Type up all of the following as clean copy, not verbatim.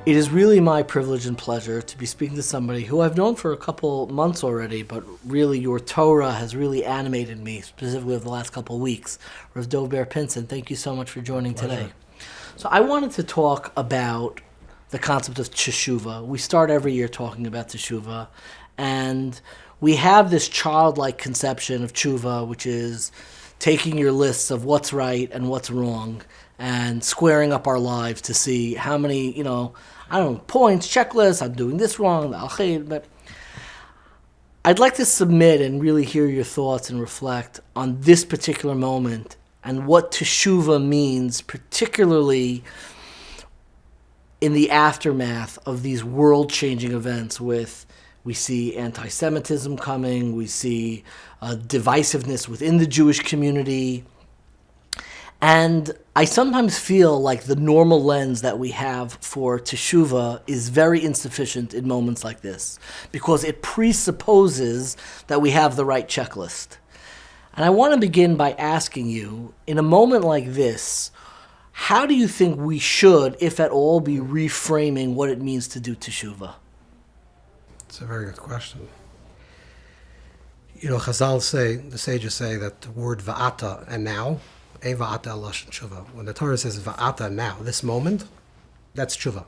It is really my privilege and pleasure to be speaking to somebody who I've known for a couple months already, but really your Torah has really animated me, specifically over the last couple of weeks. Rav DovBer Pinson, thank you so much for joining today. So I wanted to talk about the concept of Teshuva. We start every year talking about Teshuva, and we have this childlike conception of Teshuva, which is taking your lists of what's right and what's wrong and squaring up our lives to see how many, points, checklists, I'm doing this wrong, but I'd like to submit and really hear your thoughts and reflect on this particular moment and what Teshuva means, particularly in the aftermath of these world-changing events we see antisemitism coming, we see divisiveness within the Jewish community. And I sometimes feel like the normal lens that we have for Teshuva is very insufficient in moments like this because it presupposes that we have the right checklist. And I want to begin by asking you, in a moment like this, how do you think we should, if at all, be reframing what it means to do Teshuva? It's a very good question. Chazal say, the sages say that the word va'ata and now, va'ata lashon tshuva. When the Torah says va'ata now, this moment, that's tshuva.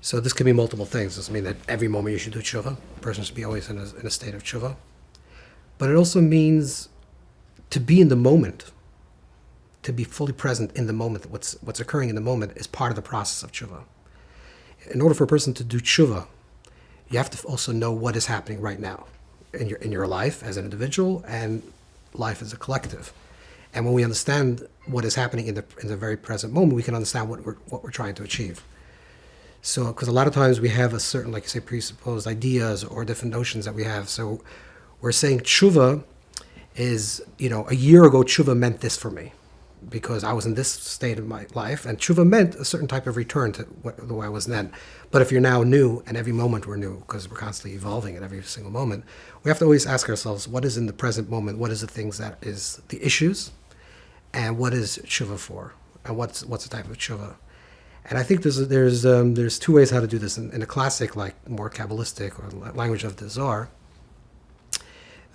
So this can be multiple things. It doesn't mean that every moment you should do tshuva. A person should be always in a state of tshuva. But it also means to be in the moment, to be fully present in the moment. What's occurring in the moment is part of the process of tshuva. In order for a person to do tshuva, you have to also know what is happening right now in your life as an individual and life as a collective. And when we understand what is happening in the very present moment, we can understand what we're trying to achieve. So, because a lot of times we have a certain, like you say, presupposed ideas or different notions that we have. So, we're saying tshuva is, a year ago tshuva meant this for me, because I was in this state of my life, and tshuva meant a certain type of return to the way I was then. But if you're now new, and every moment we're new, because we're constantly evolving at every single moment, we have to always ask ourselves, what is in the present moment? What is the things that is the issues? And what is tshuva for? And what's the type of tshuva? And I think there's two ways how to do this. In a classic, like more Kabbalistic or language of the Zohar,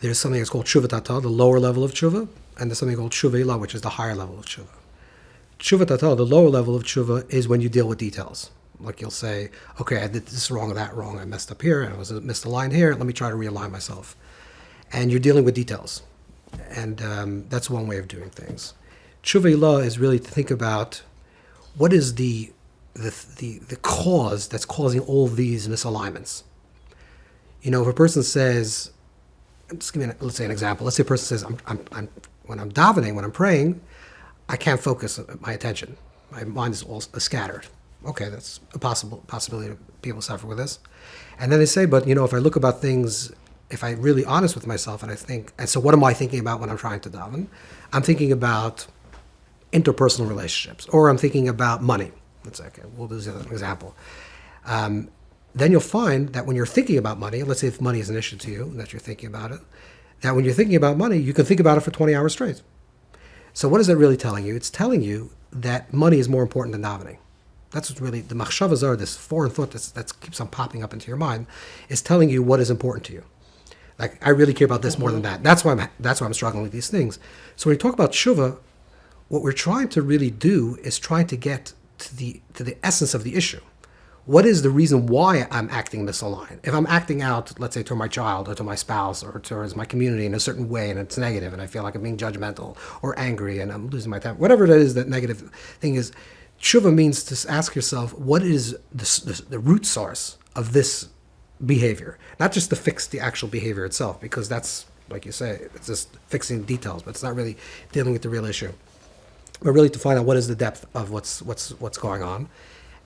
there's something that's called tshuva tata, the lower level of tshuva, and there's something called tshuva ilah, which is the higher level of tshuva. Tshuva tata, the lower level of tshuva, is when you deal with details. Like you'll say, okay, I did this wrong or that wrong, I messed up here, I missed a line here, let me try to realign myself. And you're dealing with details. And that's one way of doing things. Tshuva ilah is really to think about what is the cause that's causing all these misalignments. If a person says, let's say an example. Let's say a person says, I'm when I'm davening, when I'm praying, I can't focus my attention. My mind is all scattered. Okay, that's a possibility that people suffer with this. And then they say, but if I look about things, if I'm really honest with myself and I think, and so what am I thinking about when I'm trying to daven? I'm thinking about interpersonal relationships, or I'm thinking about money. Let's say, okay, we'll use an example. Then you'll find that when you're thinking about money, let's say if money is an issue to you, that you're thinking about it, that when you're thinking about money, you can think about it for 20 hours straight. So what is that really telling you? It's telling you that money is more important than davening. That's what really, the machshava zar, this foreign thought that keeps on popping up into your mind, is telling you what is important to you. Like, I really care about this more than that. That's why I'm struggling with these things. So when you talk about tshuva, what we're trying to really do is trying to get to the essence of the issue. What is the reason why I'm acting misaligned? If I'm acting out, let's say, to my child or to my spouse or towards my community in a certain way and it's negative and I feel like I'm being judgmental or angry and I'm losing my temper, whatever it is that negative thing is, tshuva means to ask yourself, what is the root source of this behavior? Not just to fix the actual behavior itself, because that's, like you say, it's just fixing details, but it's not really dealing with the real issue. But really to find out what is the depth of what's going on.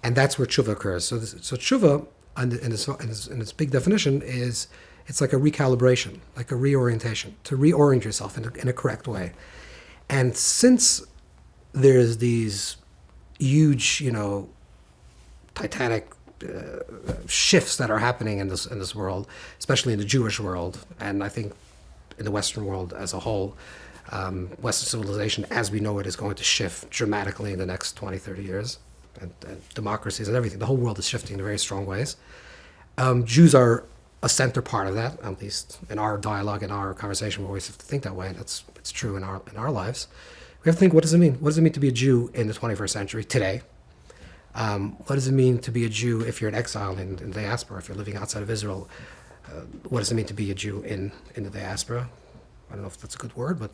And that's where tshuva occurs. So tshuva, in its big definition, is it's like a recalibration, like a reorientation, to reorient yourself in a correct way. And since there's these huge, titanic shifts that are happening in this world, especially in the Jewish world, and I think in the Western world as a whole, Western civilization as we know it is going to shift dramatically in the next 20, 30 years. and democracies and everything. The whole world is shifting in very strong ways. Jews are a center part of that, at least in our dialogue, in our conversation. We always have to think that way, and it's true in our lives. We have to think, what does it mean? What does it mean to be a Jew in the 21st century today? What does it mean to be a Jew if you're in exile in the diaspora, if you're living outside of Israel? What does it mean to be a Jew in the diaspora? I don't know if that's a good word, but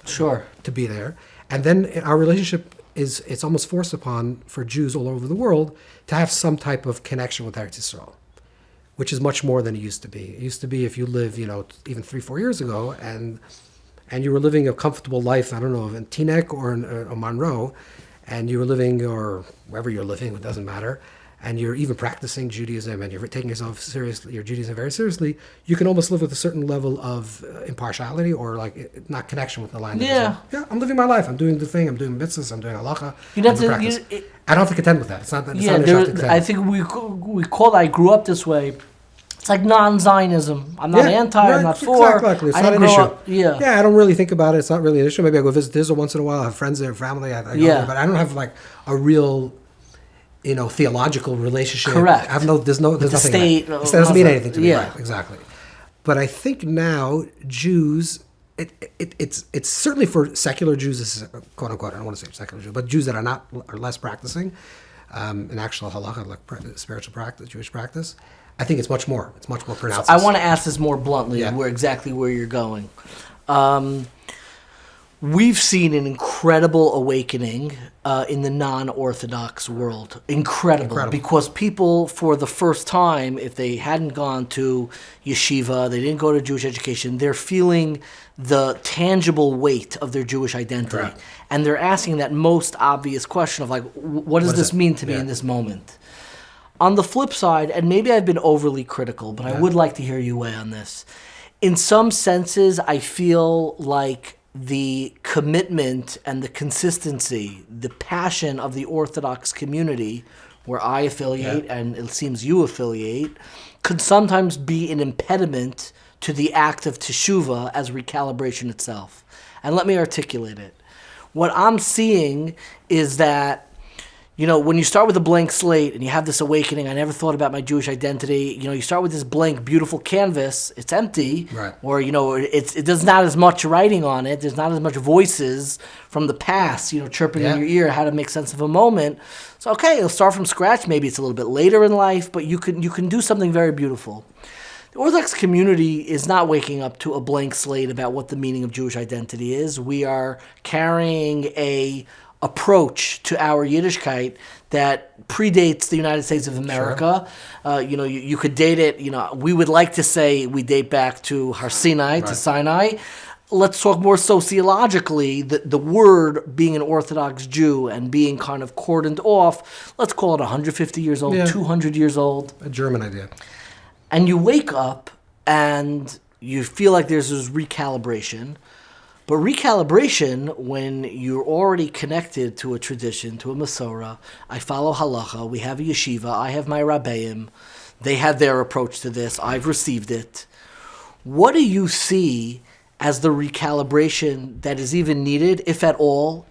Sure. To be there. And then our relationship it's almost forced upon for Jews all over the world to have some type of connection with Eretz Yisrael, which is much more than it used to be. It used to be if you live, even 3-4 years ago, and you were living a comfortable life, I don't know, in Teaneck or in Monroe, and you were living, or wherever you're living, it doesn't matter, and you're even practicing Judaism and you're taking yourself seriously, your Judaism very seriously, you can almost live with a certain level of impartiality or like not connection with the land of Israel. Yeah, I'm living my life. I'm doing the thing. I'm doing mitzvahs. I'm doing halacha. I don't have to contend with that. It's not. I think we call that. I grew up this way. It's like non-Zionism. I'm not anti. I'm not for. Exactly. It's not an issue. I don't really think about it. It's not really an issue. Maybe I go visit Israel once in a while. I have friends there, family. I go there, but I don't have like a real, theological relationship. Correct. There's nothing. State. It doesn't mean anything to me. Right. Exactly. But I think now Jews, it's certainly for secular Jews. This is quote unquote. I don't want to say secular Jews, but Jews that are less practicing, in actual halacha, like spiritual practice, Jewish practice. I think it's much more. It's much more pronounced. I want to ask this more bluntly, where you're going. We've seen an incredible awakening in the non-Orthodox world. Incredible. Because people, for the first time, if they hadn't gone to yeshiva, they didn't go to Jewish education, they're feeling the tangible weight of their Jewish identity. Correct. And they're asking that most obvious question of, like, what does this mean to me in this moment? On the flip side, and maybe I've been overly critical, but I would like to hear you weigh on this. In some senses, I feel like the commitment and the consistency, the passion of the Orthodox community, where I affiliate and it seems you affiliate, could sometimes be an impediment to the act of Teshuva as recalibration itself. And let me articulate it. What I'm seeing is that when you start with a blank slate and you have this awakening, I never thought about my Jewish identity. You start with this blank, beautiful canvas. It's empty, right? Or there's not as much writing on it. There's not as much voices from the past, chirping in your ear how to make sense of a moment. So okay, you'll start from scratch. Maybe it's a little bit later in life, but you can do something very beautiful. The Orthodox community is not waking up to a blank slate about what the meaning of Jewish identity is. We are carrying a approach to our Yiddishkeit that predates the United States of America. Sure. You could date it, we would like to say we date back to Har Sinai, to Sinai. Let's talk more sociologically, the word being an Orthodox Jew and being kind of cordoned off, let's call it 150 years old, 200 years old. A German idea. And you wake up and you feel like there's this recalibration. But recalibration, when you're already connected to a tradition, to a Masorah, I follow halacha, we have a yeshiva, I have my rabbeim, they have their approach to this, I've received it. What do you see as the recalibration that is even needed, if at all,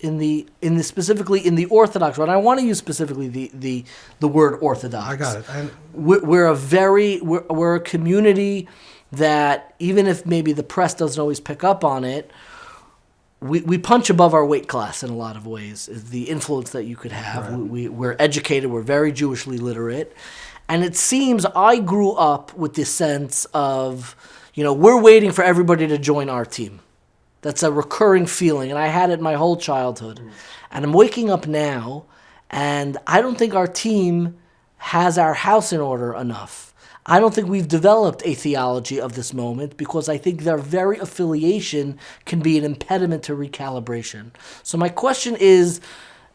specifically in the Orthodox world? I want to use specifically the word Orthodox. I got it. We're a community that, even if maybe the press doesn't always pick up on it, we punch above our weight class in a lot of ways, is the influence that you could have. Right. We're educated, we're very Jewishly literate. And it seems I grew up with this sense of, we're waiting for everybody to join our team. That's a recurring feeling, and I had it my whole childhood. And I'm waking up now, and I don't think our team has our house in order enough. I don't think we've developed a theology of this moment, because I think their very affiliation can be an impediment to recalibration. So my question is,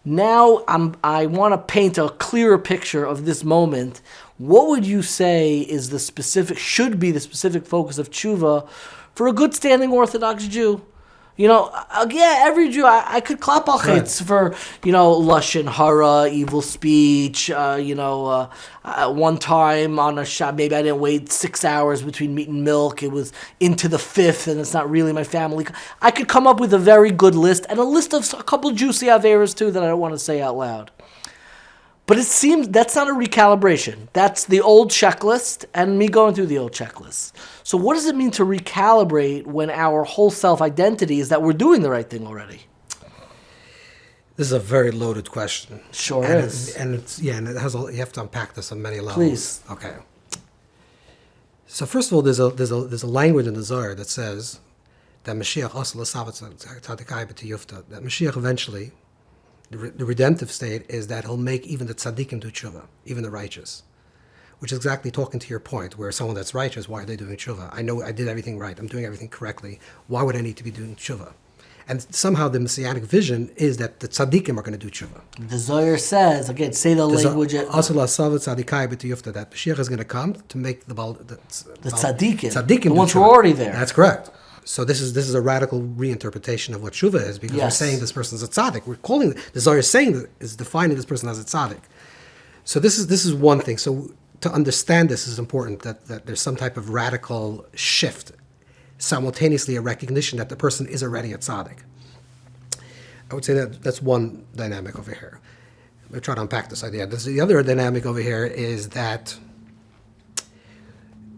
now I want to paint a clearer picture of this moment. What would you say is should be the specific focus of tshuva for a good standing Orthodox Jew? Every Jew, I could clap al chitz for, lashon hara, evil speech. One time on a Shabbat, maybe I didn't wait 6 hours between meat and milk. It was into the fifth, and it's not really my family. I could come up with a very good list, and a list of a couple juicy averas too that I don't want to say out loud. But it seems that's not a recalibration. That's the old checklist and me going through the old checklist. So what does it mean to recalibrate when our whole self-identity is that we're doing the right thing already? This is a very loaded question. Sure and is. And it's and it has you have to unpack this on many levels. Please. Okay. So first of all, there's a language in the Zohar that says that Mashiach that Mashiach eventually, the redemptive state is that he'll make even the tzaddikim do tshuva, even the righteous, which is exactly talking to your point, where someone that's righteous, why are they doing tshuva? I know I did everything right. I'm doing everything correctly. Why would I need to be doing tshuva? And somehow the messianic vision is that the tzaddikim are going to do tshuva. The Zohar says, again, say the language. That Mashiach is going to come to make the tzaddikim the ones who are already there. That's correct. So this is a radical reinterpretation of what tshuva is, because we're saying this person's a tzaddik. We're calling the Zohar is saying that is defining this person as a tzaddik. So this is one thing. So to understand this is important that there's some type of radical shift, simultaneously a recognition that the person is already a tzaddik. I would say that's one dynamic over here. We'll try to unpack this idea. The other dynamic over here is that,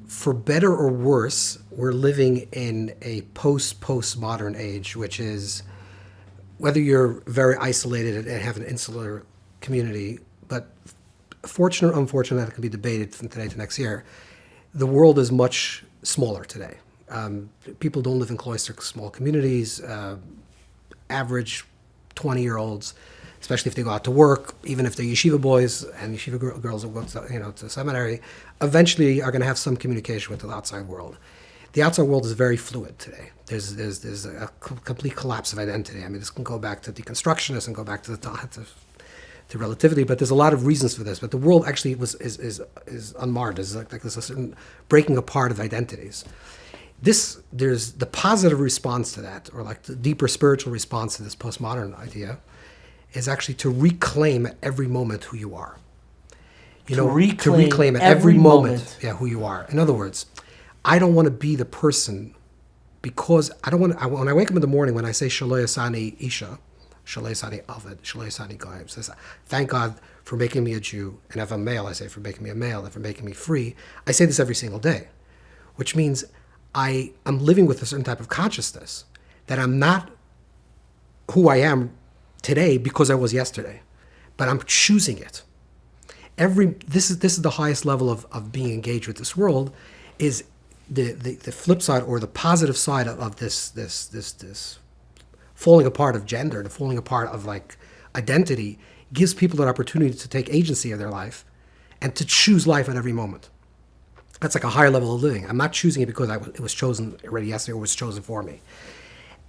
for better or worse, we're living in a postmodern age, which is, whether you're very isolated and have an insular community, but fortunate or unfortunate, that can be debated from today to next year, the world is much smaller today. People don't live in cloistered small communities. Average 20-year-olds, especially if they go out to work, even if they're yeshiva boys and yeshiva girls who go to seminary, eventually are going to have some communication with the outside world. The outside world is very fluid today. There's a complete collapse of identity. I mean, this can go back to deconstructionists and go back to relativity, but there's a lot of reasons for this. But the world actually is unmarred. There's there's a certain breaking apart of identities. There's the positive response to that, or like the deeper spiritual response to this postmodern idea, is actually to reclaim at every moment who you are. To reclaim at every moment, who you are. In other words, I don't want to be the person, because I don't want to, when I wake up in the morning, when I say Shaloi Asani Isha, Shaloi Asani Aved, Shaloi Asani Goyim, says, thank God for making me a Jew, and if I'm male, I say for making me a male, and for making me free. I say this every single day, which means I'm living with a certain type of consciousness that I'm not who I am today because I was yesterday, but I'm choosing it. This is the highest level of being engaged with this world, is the flip side, or the positive side of this falling apart of gender, the falling apart of identity, gives people an opportunity to take agency of their life and to choose life at every moment. That's like a higher level of living. I'm not choosing it because it was chosen already yesterday, or was chosen for me.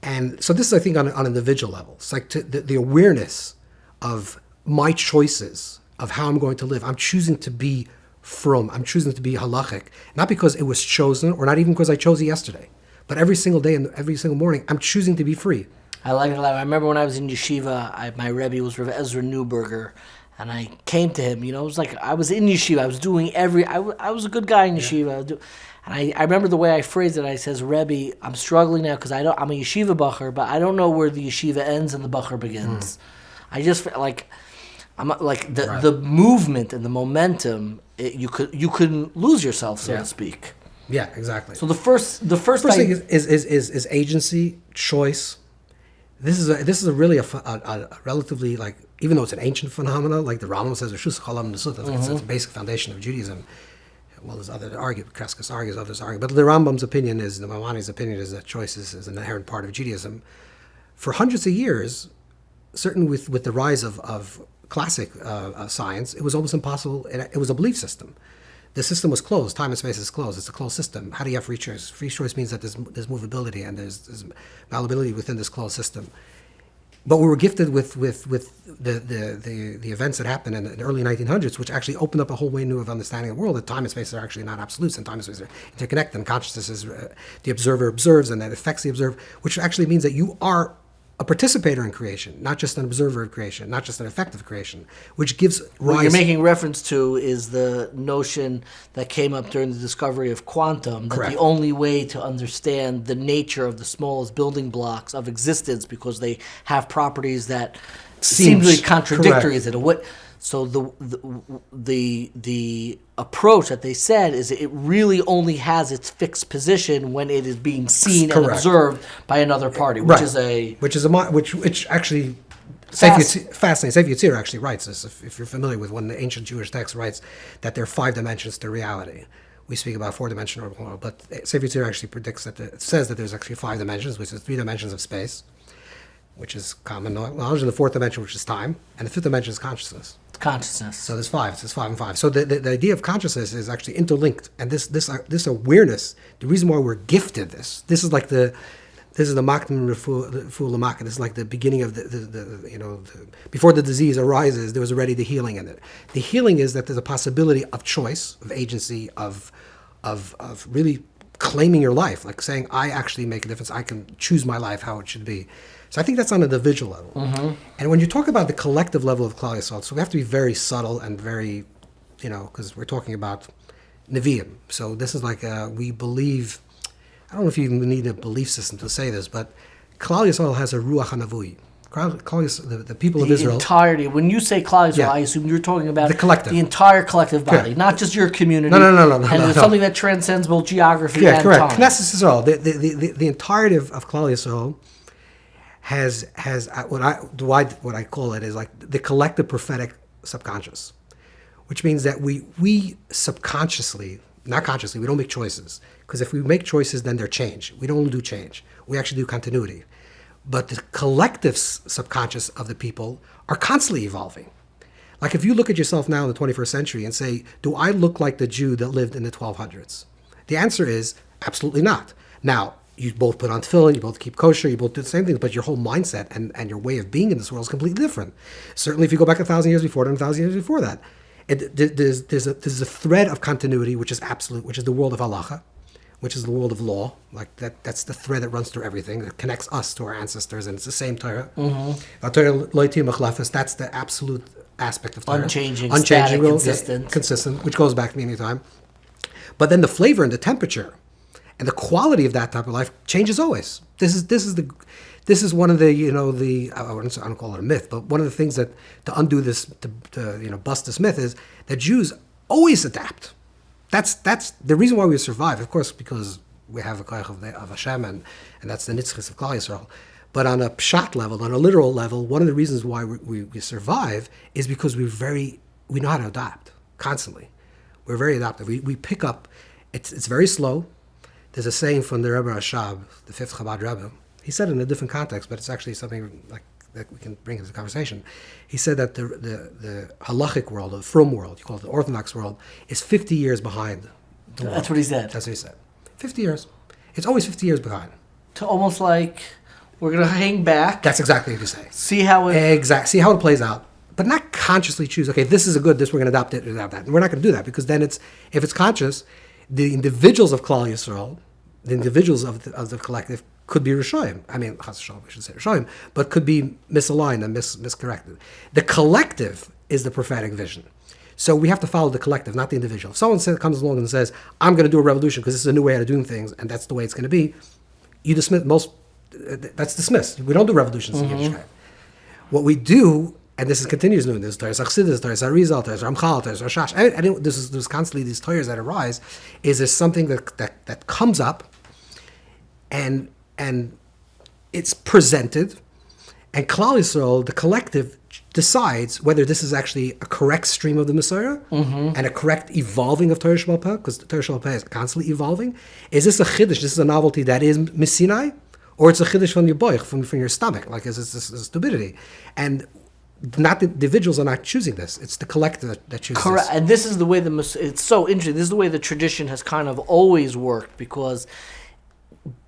And so this is, I think, on an individual level. It's like the awareness of my choices, of how I'm going to live. I'm choosing to be frum. I'm choosing to be halachic. Not because it was chosen, or not even because I chose it yesterday. But every single day and every single morning, I'm choosing to be free. I like it a lot. I remember when I was in yeshiva, my Rebbe was Rav Ezra Newberger. And I came to him, it was like I was in yeshiva. I was doing I was a good guy in yeshiva. And I remember the way I phrased it. I says, Rebbe, I'm struggling now because I'm a yeshiva bacher, but I don't know where the yeshiva ends and the bacher begins. I just feel like the movement and the momentum. You couldn't lose yourself, so to speak. Yeah, exactly. So the first thing is agency, choice. This is really a relatively, even though it's an ancient phenomenon, like the Rambam says, it's a basic foundation of Judaism. Well, there's others argue, Kreskus argues, others argue, but the Rambam's opinion the Maimonides' opinion is that choice is an inherent part of Judaism. For hundreds of years, certainly with the rise of classic science, it was almost impossible. It was a belief system. The system was closed. Time and space is closed. It's a closed system. How do you have free choice? Free choice means that there's movability and there's malleability within this closed system. But we were gifted with the events that happened in the early 1900s, which actually opened up a whole way new of understanding the world. That time and space are actually not absolutes, and time and space are interconnected. And consciousness is the observer observes, and that affects the observer, which actually means that you are a participator in creation, not just an observer of creation, not just an effect of creation, which gives rise... What you're making reference to is the notion that came up during the discovery of quantum, that the only way to understand the nature of the smallest building blocks of existence, because they have properties that seem to be contradictory, is it? So the approach that they said is it really only has its fixed position when it is being seen and observed by another party, which is which actually fascinating. Sefer Yetzirah actually writes this. If you're familiar with one of the ancient Jewish texts, writes that there are 5 dimensions to reality. We speak about 4-dimensional world, but Sefer Yetzirah actually predicts that it says that there's actually 5 dimensions, which is 3 dimensions of space, which is common knowledge, and the 4th dimension, which is time, and the 5th dimension is consciousness. Consciousness. So there's 5. It's 5 and 5. So the idea of consciousness is actually interlinked, and this awareness. The reason why we're gifted this is like the Makdim Refu Lamaka. This is like the beginning of the before the disease arises, there was already the healing in it. The healing is that there's a possibility of choice, of agency, of really claiming your life, like saying, I actually make a difference. I can choose my life how it should be. So I think that's on an individual level. Mm-hmm. And when you talk about the collective level of Klal Yisrael, so we have to be very subtle and very, because we're talking about Nevi'im. So this is like we believe. I don't know if you even need a belief system to say this, but Klal Yisrael has a Ruach HaNavui. The people of Israel. The entirety. When you say Klal Yisrael, I assume you're talking about the collective. The entire collective body, not just your community. No. And it's something that transcends both geography and correct. time. Knesset Yisrael, the entirety of Klal Yisrael has what I call it is like the collective prophetic subconscious, which means that we subconsciously, not consciously, we don't make choices. Because if we make choices, then they're change. We don't do change. We actually do continuity. But the collective subconscious of the people are constantly evolving. Like if you look at yourself now in the 21st century and say, do I look like the Jew that lived in the 1200s? The answer is absolutely not. Now, you both put on tefillin, you both keep kosher, you both do the same things, but your whole mindset and your way of being in this world is completely different. Certainly if you go back 1,000 years before that, 1,000 years before that. There's a thread of continuity which is absolute, which is the world of halacha, which is the world of law. Like that's the thread that runs through everything, that connects us to our ancestors, and it's the same Torah. Mm-hmm. That's the absolute aspect of Torah. Unchanging, static, consistent, which goes back to me anytime. But then the flavor and the temperature and the quality of that type of life changes always. This is one of the I don't call it a myth, but one of the things that to undo this, to bust this myth is that Jews always adapt. That's the reason why we survive, of course, because we have a koach of Hashem, and that's the nitzchus of Klal Yisrael. But on a pshat level, on a literal level, one of the reasons why we survive is because we know how to adapt constantly. We're very adaptive. We pick up. It's very slow. There's a saying from the Rebbe Rashab, the 5th CHABAD Rebbe. He said it in a different context, but it's actually something like that we can bring into the conversation. He said that the halachic world, the frum world, you call it the Orthodox world, is 50 years behind the world. That's what he said. That's what he said. 50 years. It's always 50 years behind. To almost like we're going to hang back. That's exactly what you say. See how it plays out. But not consciously choose, okay, this is a good, this we're going to adopt it, adopt that. And we're not going to do that, because then if it's conscious, the individuals of Klal Yisrael, the individuals of the collective could be Rishoyim. I mean, Chas V'Shalom, we should say Rishoyim, but could be misaligned and miscorrected. The collective is the prophetic vision. So we have to follow the collective, not the individual. If someone comes along and says, I'm going to do a revolution because this is a new way of doing things, and that's the way it's going to be, you dismiss that's dismissed. We don't do revolutions in Yiddishkeit. What we do, and this continues doing this, there's Achsidus, there's Arizal, there's Ramchal, there's Rashash, there's constantly these Torahs that arise, is there's something that comes up, and it's presented, and Klal Yisrael, the collective, decides whether this is actually a correct stream of the Messiah and a correct evolving of Torah Sheba'al Peh, because the Torah Sheba'al Peh is constantly evolving. Is this a chiddush? This is a novelty that is Missinai, or it's a chiddush from your boich, from your stomach, like it's stupidity, and not the individuals are not choosing this. It's the collective that chooses. Correct, this. and this is the way it's so interesting. This is the way the tradition has kind of always worked, because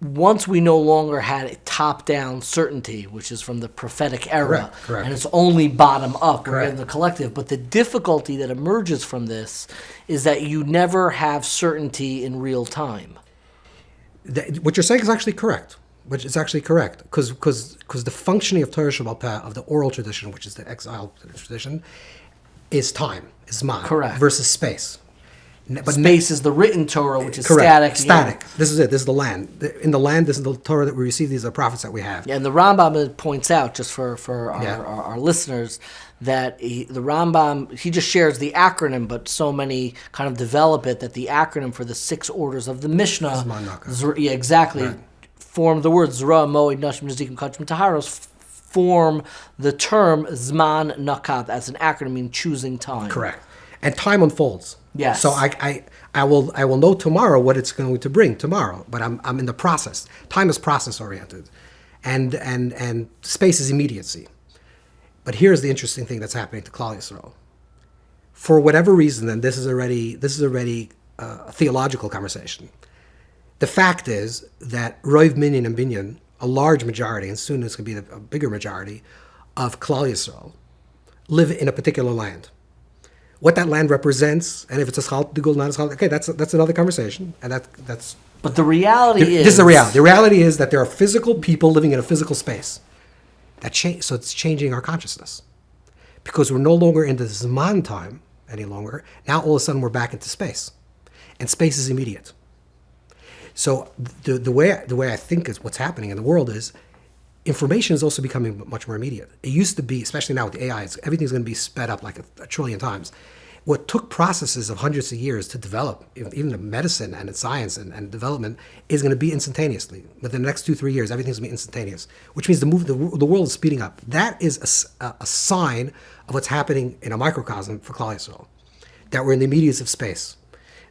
once we no longer had a top-down certainty, which is from the prophetic era, correct. And it's only bottom-up, Correct. in the collective. But the difficulty that emerges from this is that you never have certainty in real time. What you're saying is actually correct. Which is actually correct, because the functioning of Torah Sheba'al Peh, of the oral tradition, which is the exile tradition, is time, is man, correct, versus space. But Space is the written Torah, which is correct. static. Static. This is it. This is the land. In the land, this is the Torah that we receive. These are the prophets that we have. And the Rambam points out, just for our listeners, that the Rambam, he just shares the acronym, but so many kind of develop it that the acronym for the 6 orders of the Mishnah, Right. form the word Zra, Moed, Nashim, Nezikim, Kachim, Taharos, form the term Zman Nakat as an acronym, meaning choosing time. Correct. And time unfolds. Yes. So I will know tomorrow what it's going to bring tomorrow, but I'm in the process. Time is process oriented, and space is immediacy. But here's the interesting thing that's happening to Klal Yisrael. For whatever reason, and this is already a theological conversation. The fact is that Roiv Minyan and Binyan, a large majority, and soon it's going to be a bigger majority of Klal Yisrael, live in a particular land. What that land represents, and if it's a schal degul, not a schal, okay, that's another conversation, and that's. But the reality is... This is the reality. The reality is that there are physical people living in a physical space. So it's changing our consciousness. Because we're no longer in the Zman time any longer. Now all of a sudden we're back into space. And space is immediate. So the way I think is what's happening in the world is information is also becoming much more immediate. It used to be, especially now with the AI, everything's going to be sped up like a trillion times. What took processes of hundreds of years to develop, even in medicine and in science and development, is going to be instantaneously. Within the next 2-3 years, everything's going to be instantaneous, which means the world is speeding up. That is a sign of what's happening in a microcosm for Klal Yisrael, that we're in the immediacy of space.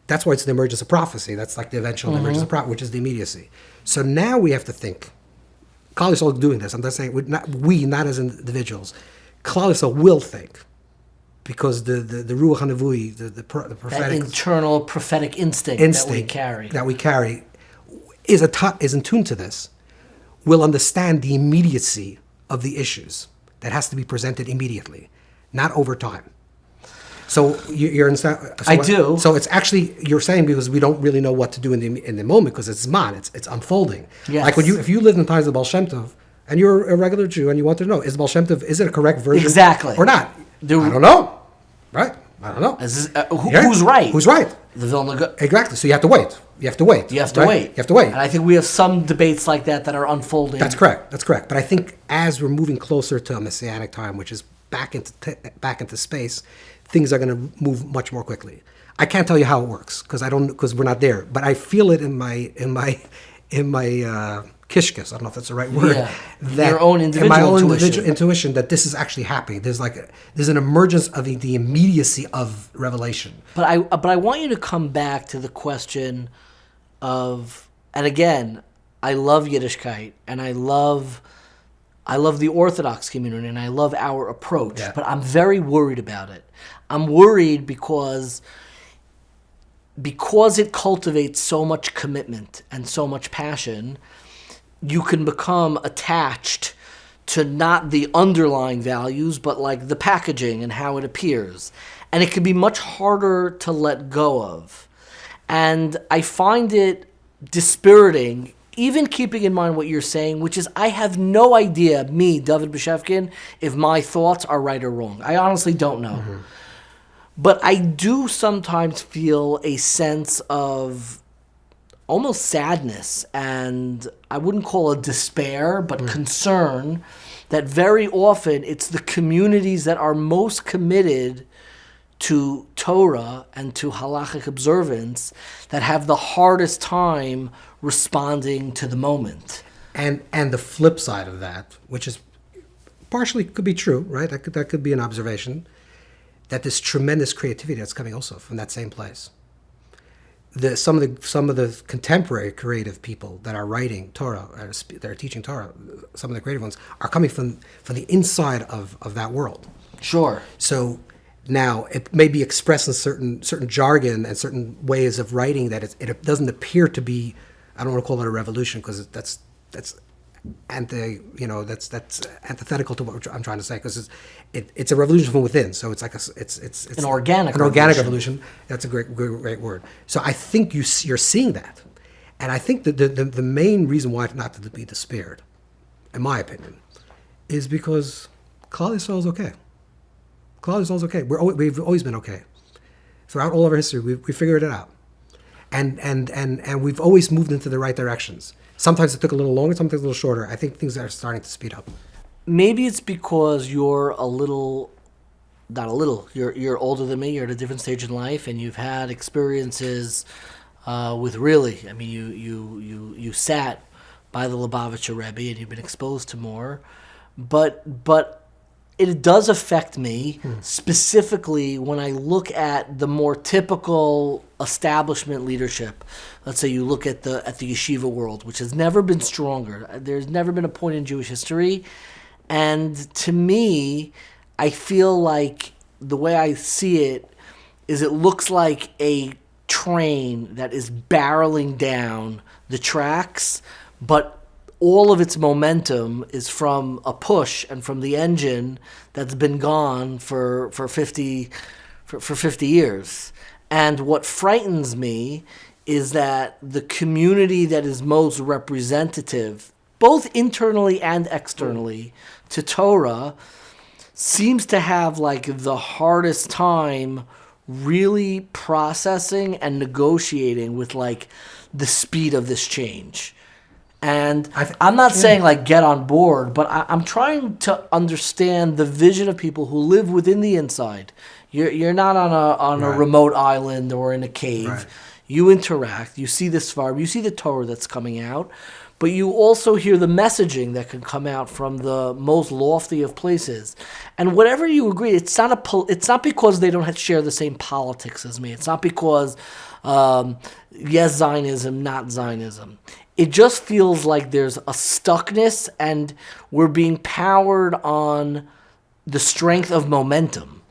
That's why it's the emergence of prophecy. That's like the eventual emergence of prophecy, which is the immediacy. So now we have to think. Klal Yisrael is doing this. I'm not saying not as individuals. Klal Yisrael will think. Because the Ruach HaNevui, the prophetic... That internal prophetic instinct that we carry is in tune to this, will understand the immediacy of the issues that has to be presented immediately, not over time. So you're understand? I do. So it's actually, you're saying because we don't really know what to do in the moment because it's Zman, it's unfolding. Yes. Like if you lived in times of Baal Shem Tov, and you're a regular Jew and you want to know, is Baal Shem Tov, is it a correct version? Exactly. Or not? I don't know. Right? I don't know. Who's right? Who's right? The Vilna. Exactly. So you have to wait. You have to wait. And I think we have some debates like that are unfolding. That's correct. But I think as we're moving closer to a messianic time, which is back into space, things are going to move much more quickly. I can't tell you how it works because we're not there. But I feel it in my kishkas, I don't know if that's the right word. Yeah. That your own individual intuition that this is actually happening. There's an emergence of the immediacy of revelation. But I want you to come back to the question of, and again, I love Yiddishkeit and I love the Orthodox community and I love our approach, but I'm very worried about it. I'm worried because it cultivates so much commitment and so much passion. You can become attached to not the underlying values, but like the packaging and how it appears. And it can be much harder to let go of. And I find it dispiriting, even keeping in mind what you're saying, which is I have no idea, me, David Beshevkin, if my thoughts are right or wrong. I honestly don't know. Mm-hmm. But I do sometimes feel a sense of almost sadness, and I wouldn't call it despair, but concern, that very often it's the communities that are most committed to Torah and to halachic observance that have the hardest time responding to the moment. And the flip side of that, which is partially could be true, right? That could be an observation, that there's tremendous creativity that's coming also from that same place. Some of the contemporary creative people that are writing Torah, that are teaching Torah, some of the creative ones are coming from the inside of that world. Sure. So now it may be expressed in certain jargon and certain ways of writing that it doesn't appear to be. I don't want to call it a revolution because that's antithetical to what I'm trying to say, because it's a revolution from within. So it's like it's an organic revolution. That's a great word. So I think you're seeing that, and I think that the main reason why not to be despaired, in my opinion, is because Klal Yisrael is okay. Klal Yisrael is okay. We've always been okay. Throughout all of our history, we figured it out. And we've always moved into the right directions. Sometimes it took a little longer, sometimes a little shorter. I think things are starting to speed up. Maybe it's because you're not a little, you're older than me, you're at a different stage in life, and you've had experiences with really, I mean, you sat by the Lubavitcher Rebbe and you've been exposed to more, but it does affect me specifically when I look at the more typical establishment leadership. Let's say you look at the yeshiva world, which has never been stronger. There's never been a point in Jewish history, and to me, I feel like the way I see it is it looks like a train that is barreling down the tracks, but all of its momentum is from a push and from the engine that's been gone for 50 years. And what frightens me is that the community that is most representative, both internally and externally, to Torah, seems to have like the hardest time really processing and negotiating with like the speed of this change. And I'm not saying like get on board, but I'm trying to understand the vision of people who live within the inside. You're not on a remote island or in a cave. Right. You interact. You see this farm. You see the Torah that's coming out, but you also hear the messaging that can come out from the most lofty of places. And whatever you agree, it's not because they don't share the same politics as me. It's not because yes, Zionism, not Zionism. It just feels like there's a stuckness, and we're being powered on the strength of momentum,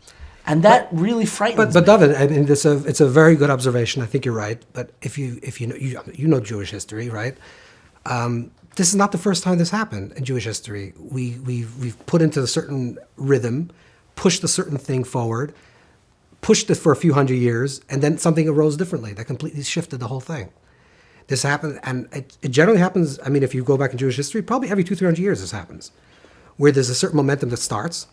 and that really frightens me. But David, I mean, it's a very good observation. I think you're right. But if you know Jewish history, right? This is not the first time this happened in Jewish history. We've put into a certain rhythm, pushed a certain thing forward, pushed it for a few hundred years, and then something arose differently that completely shifted the whole thing. This happened, and it generally happens, I mean, if you go back in Jewish history, probably every 200-300 years this happens, where there's a certain momentum that starts,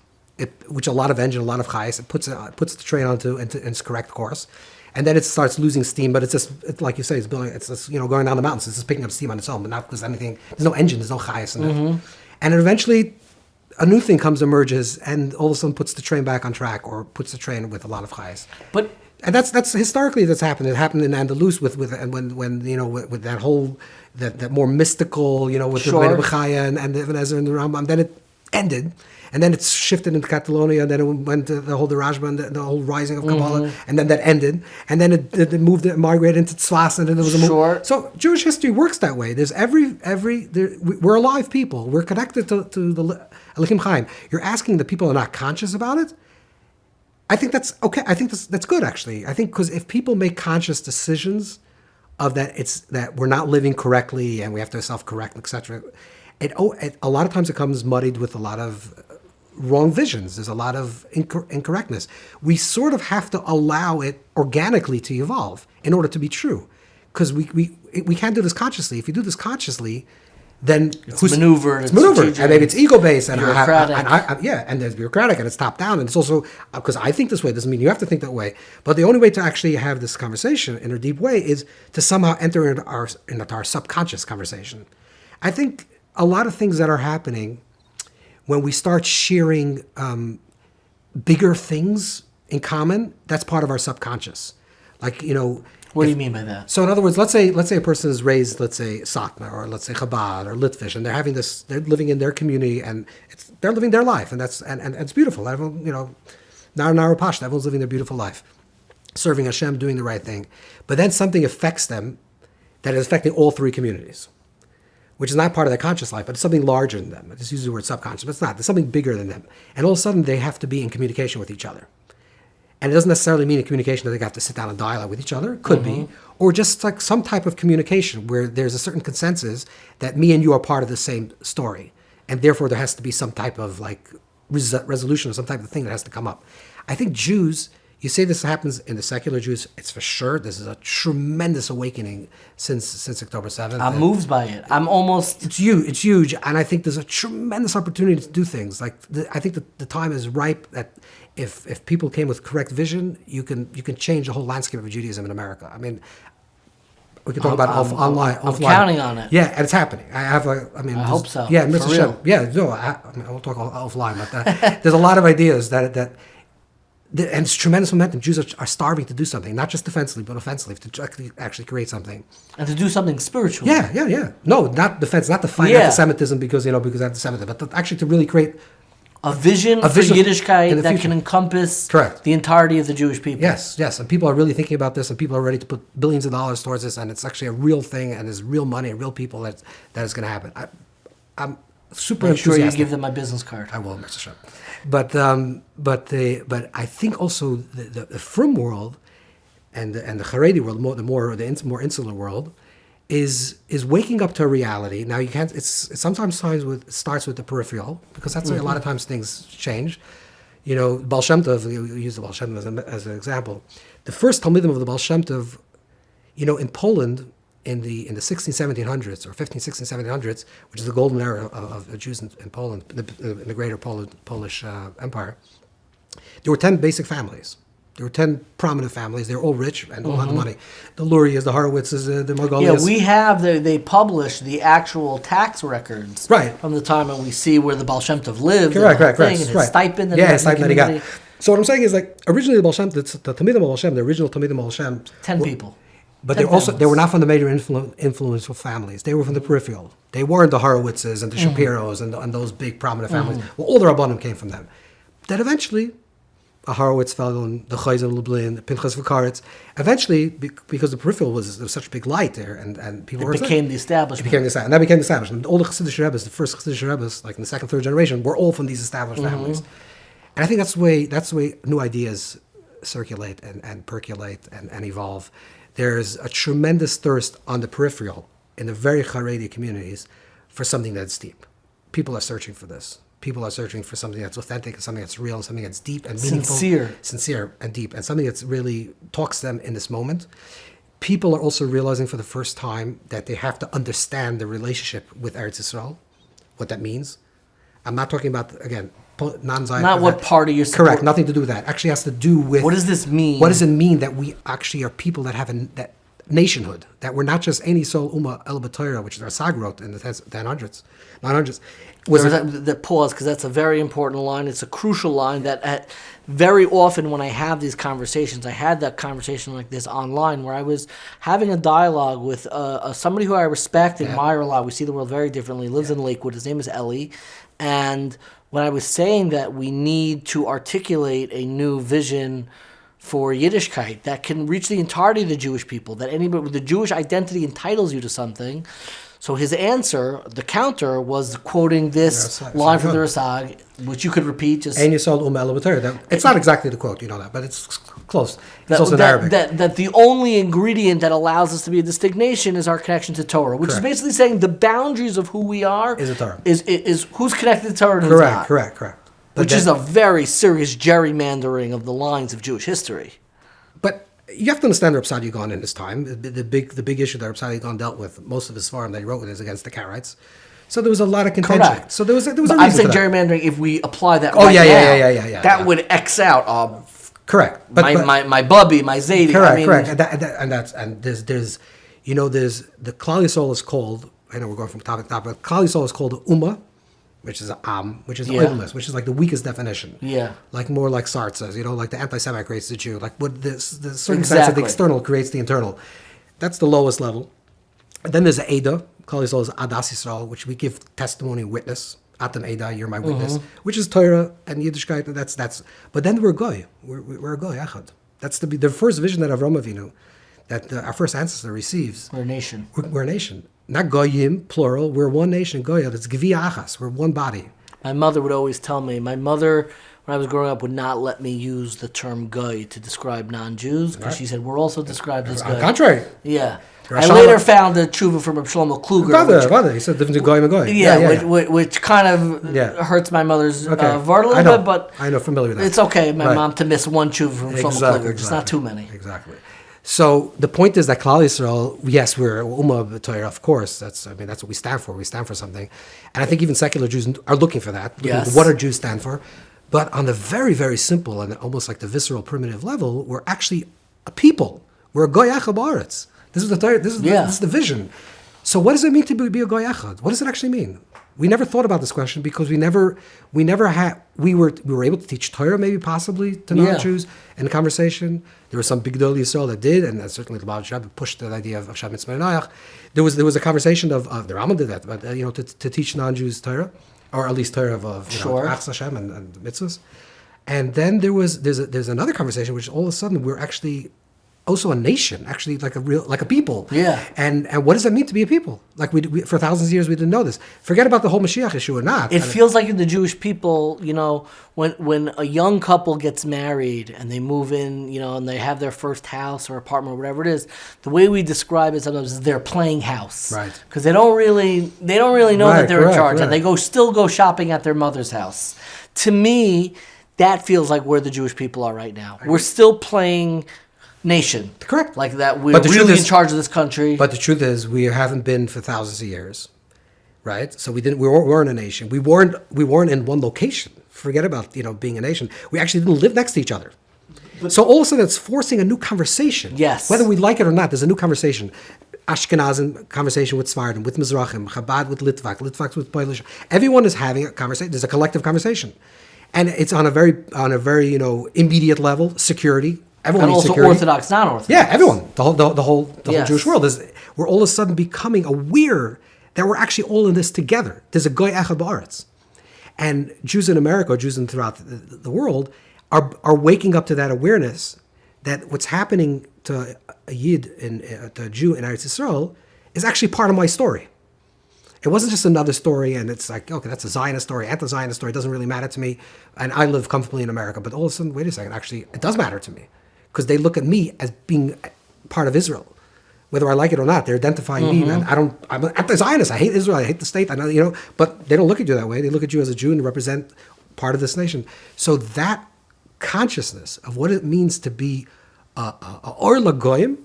which a lot of engine, a lot of chayes, it puts the train onto its correct course, and then it starts losing steam, but it's just, like you say, it's just, going down the mountains, it's just picking up steam on its own, but not because there's no engine, there's no chayes in it. And eventually, a new thing emerges, and all of a sudden puts the train back on track, or puts the train with a lot of chayes. And that's historically that's happened. It happened in Andalus with that whole that more mystical, with the Rebbe Bechaya and the Ibn Ezra and the Rambam. Then it ended, and then it's shifted into Catalonia. And then it went to the whole Rajba and the whole rising of Kabbalah, and then that ended, and then it moved, migrated into Tzfas, and then there was a move. So Jewish history works that way. There's we're alive people. We're connected to the Elohim Chaim. You're asking the people are not conscious about it. I think that's okay. I think that's good, actually. I think because if people make conscious decisions of that we're not living correctly and we have to self-correct, etc., a lot of times it comes muddied with a lot of wrong visions. There's a lot of incorrectness. We sort of have to allow it organically to evolve in order to be true, because we can't do this consciously. If you do this consciously, then it's maneuvered, and maybe it's ego-based, and bureaucratic. And there's bureaucratic, and it's top-down, and it's also, because I think this way doesn't mean you have to think that way, but the only way to actually have this conversation in a deep way is to somehow enter into our subconscious conversation. I think a lot of things that are happening when we start sharing bigger things in common, that's part of our subconscious. Like, what do you mean by that? So in other words, let's say a person is raised, let's say Satmar, or let's say Chabad or Litvish, and they're living in their community, and they're living their life, and it's beautiful. Everyone, Nara Pashta, everyone's living their beautiful life, serving Hashem, doing the right thing. But then something affects them that is affecting all three communities, which is not part of their conscious life, but it's something larger than them. I just use the word subconscious, but it's not. There's something bigger than them. And all of a sudden, they have to be in communication with each other. And it doesn't necessarily mean in communication that they have to sit down and dialogue with each other. It could be. Or just like some type of communication where there's a certain consensus that me and you are part of the same story. And therefore there has to be some type of like resolution or some type of thing that has to come up. I think Jews, you say this happens in the secular Jews, it's for sure. This is a tremendous awakening since October 7th. I'm moved by it. It's huge. And I think there's a tremendous opportunity to do things. Like I think the time is ripe that if people came with correct vision, you can change the whole landscape of Judaism in America. I mean, we can talk about online. I'm counting on it. Yeah, and it's happening. I hope so. Yeah, For Mr. real. Shem. Yeah, no, we'll talk offline. But there's a lot of ideas and it's tremendous momentum. Jews are starving to do something, not just defensively, but offensively, to actually create something. And to do something spiritual. Yeah. No, not defense, not to fight antisemitism because antisemitism, but actually to really create a vision for Yiddishkeit that can encompass the entirety of the Jewish people. Yes. And people are really thinking about this, and people are ready to put billions of dollars towards this, and it's actually a real thing, and there's real money and real people that is going to happen. I'm super Make sure enthusiastic. you give them my business card. I will, Mr. Shem. But I think also the frum world and the Haredi world, the more insular world, is waking up to a reality. Now you can't. It sometimes starts with the peripheral, because that's why a lot of times things change. You know, Baal Shem Tov. We use the Baal Shem Tov as an example. The first Talmidim of the Baal Shem Tov, in Poland in the 1700s or 1700s, which is the golden era of Jews in Poland, in the greater Polish Empire, there were 10 basic families. There were 10 prominent families. They were all rich and all had money. The Lurias, the Horowitzes, the Margolias. Yeah, we have, they publish the actual tax records from the time when we see where the Baal Shem Tov lived. Correct. And his stipend. And his stipend that he got. So what I'm saying is, like, originally the Baal Shem, the Talmidim Baal Shem, the original Talmidim Baal Shem. 10 people. But they were not from the major influential families. They were from the peripheral. They weren't the Horowitzes and the Shapiros and those big prominent families. Well, all the Rabbanim came from them. Then eventually, a Horowitz fell on the Chayz in Lublin, the Pinchas Vakaritz. Eventually, because the peripheral was such a big light there, and people became the establishment. And that became the establishment. All the Chassidish Rebbes, the first Chassidish Rebbes, like in the second, third generation, were all from these established families. And I think that's the way new ideas circulate and percolate and evolve. There's a tremendous thirst on the peripheral in the very Haredi communities for something that's deep. People are searching for this. People are searching for something that's authentic and something that's real and something that's deep and meaningful. Sincere and deep, and something that's really talks to them in this moment. People are also realizing for the first time that they have to understand the relationship with Eretz Yisrael, what that means. I'm not talking about, again, non-Zionist. Not what party you're supporting. Correct, nothing to do with that. Actually has to do with... What does this mean? What does it mean that we actually are people that have that nationhood, that we're not just any Sol Uma El B'Torah, which is our Sagrot in the 900s. That pause, because that's a very important line. It's a crucial line that very often when I have these conversations, I had that conversation like this online where I was having a dialogue with somebody who I respect and admire a lot. We see the world very differently. He lives in Lakewood. His name is Eli. And when I was saying that we need to articulate a new vision for Yiddishkeit that can reach the entirety of the Jewish people, that anybody with the Jewish identity entitles you to something. So his answer, the counter, was quoting this line from the Rasag, which you could repeat. Just it's not exactly the quote, you know that, but it's close. It's also in Arabic. That the only ingredient that allows us to be a distinct nation is our connection to Torah, which is basically saying the boundaries of who we are is a Torah. Is who's connected to Torah and who's not. Correct. Which is a very serious gerrymandering of the lines of Jewish history. But you have to understand Rav Saadia in his time. The big issue that Rav Saadia dealt with, most of his farm that he wrote with, is against the Karaites. So there was a lot of contention. Correct. So there was a reason I'm saying for that. gerrymandering, if we apply that Yeah. That would X out. Correct. But my Bubby, my Zaidi. Correct. And there's the Klal Yisrael is called, I know we're going from topic to topic, but Klal Yisrael is called Ummah, which is which is oilness, which is like the weakest definition. Yeah. Like more like Sartre says, like the anti-Semite creates the Jew. Like what the circumstance of the external creates the internal. That's the lowest level. And then there's the Eda. Klal Yisrael is Adas Yisrael, which we give testimony, witness. Atam Eda, you're my witness, which is Torah and Yiddishkeit. That's. But then we're Goy. We're a Goy Echad. That's the first vision that Avraham Avinu, that our first ancestor receives. We're a nation. We're a nation. Not Goyim, plural. We're one nation, Goya. That's Gvi Achas. We're one body. My mother would always tell me, when I was growing up, would not let me use the term Goy to describe non-Jews, because she said, we're also described as Goy. On the contrary. Yeah. I later found the Teshuva from Shlomo Kluger. Rather. He said difference between Goyim and Goy. Yeah, which kind of hurts my mother's heart a little bit, but I know, familiar with that. It's okay, my mom, to miss one Teshuva from Shlomo Kluger, just not too many. Exactly. So the point is that Klal Yisrael, yes, we're Ummah B'Torah, of course. That's what we stand for. We stand for something, and I think even secular Jews are looking for that. Yes. What do Jews stand for? But on the very, very simple and almost like the visceral, primitive level, we're actually a people. We're a goy echad ba'aretz. This is the vision. So what does it mean to be a goy echad? What does it actually mean? We never thought about this question because we were able to teach Torah, maybe possibly to non-Jews in a conversation. There were some big Gdolei Yisrael that did, and certainly the Baal Shem pushed the idea of Shabbat Mitzvah. There was a conversation of the Rambam did that, but to teach non-Jews Torah, or at least Torah of Achs Hashem and mitzvahs. And then there's another conversation which all of a sudden we're actually also a nation, actually like a people. Yeah. And what does that mean to be a people? Like we for thousands of years we didn't know this. Forget about the whole Mashiach issue or not. It feels like in the Jewish people, when a young couple gets married and they move in, and they have their first house or apartment or whatever it is, the way we describe it sometimes is they're playing house. Right. Because they don't really know that they're in charge, and they still go shopping at their mother's house. To me, that feels like where the Jewish people are right now. We're still playing nation. Correct. Like that we're really in charge of this country. But the truth is we haven't been for thousands of years. Right? So we weren't a nation. We weren't in one location. Forget about, being a nation. We actually didn't live next to each other. So all of a sudden it's forcing a new conversation. Yes. Whether we like it or not, there's a new conversation. Ashkenazim conversation with Sfardim, with Mizrachim, Chabad with Litvak with Polish. Everyone is having a conversation. There's a collective conversation. And it's on a very immediate level, security. Everyone and also security. Orthodox, non-Orthodox. Yeah, everyone. The whole Yes. Jewish world we're all of a sudden becoming aware that we're actually all in this together. There's a goy echad ba'aretz, and Jews in America, or Jews throughout the world, are waking up to that awareness that what's happening to a Yid to a Jew in Eretz Yisrael is actually part of my story. It wasn't just another story, and it's like, okay, that's a Zionist story, anti-Zionist story. It doesn't really matter to me, and I live comfortably in America. But all of a sudden, wait a second, actually, it does matter to me. Because they look at me as being part of Israel, whether I like it or not. They're identifying me, and I'm an anti-Zionist. I hate Israel. I hate the state. I know, but they don't look at you that way. They look at you as a Jew and represent part of this nation. So that consciousness of what it means to be a or lagoyim,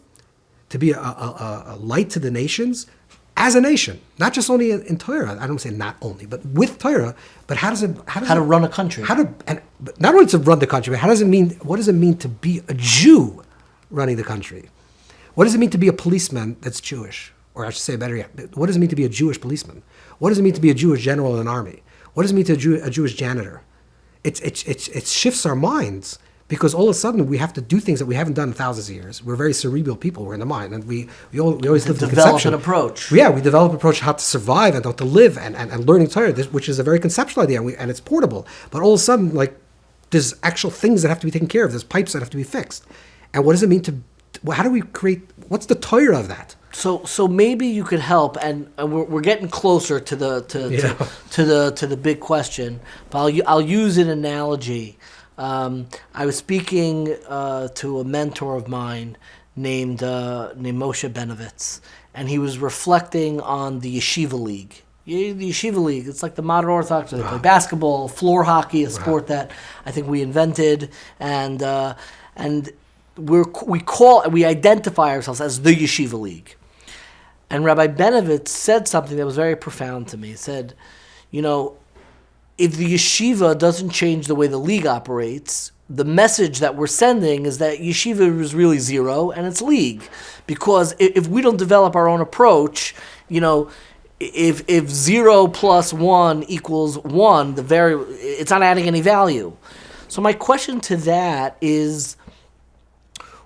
to be a light to the nations, as a nation, not just only in Torah. I don't say not only, but with Torah. But how to run a country? But not only to run the country, but what does it mean to be a Jew running the country? What does it mean to be a policeman that's Jewish? Or I should say better yet, what does it mean to be a Jewish policeman? What does it mean to be a Jewish general in an army? What does it mean to a Jewish janitor? It shifts our minds. Because all of a sudden we have to do things that we haven't done in thousands of years. We're very cerebral people. We're in the mind, and we always live in the conception. Develop an approach. Yeah, we develop an approach how to survive and how to live, and learning Torah, which is a very conceptual idea, and it's portable. But all of a sudden, there's actual things that have to be taken care of. There's pipes that have to be fixed. And what does it mean how do we create? What's the Torah of that? So maybe you could help, and we're getting closer to the big question. But I'll use an analogy. I was speaking to a mentor of mine named Moshe Benovitz, and he was reflecting on the Yeshiva League. The Yeshiva League, it's like the modern Orthodox. They play basketball, floor hockey, a sport that I think we invented, and we identify ourselves as the Yeshiva League. And Rabbi Benovitz said something that was very profound to me. He said, if the yeshiva doesn't change the way the league operates, the message that we're sending is that yeshiva is really zero and it's league. Because if we don't develop our own approach, if 0 plus 1 equals 1, it's not adding any value. So my question to that is,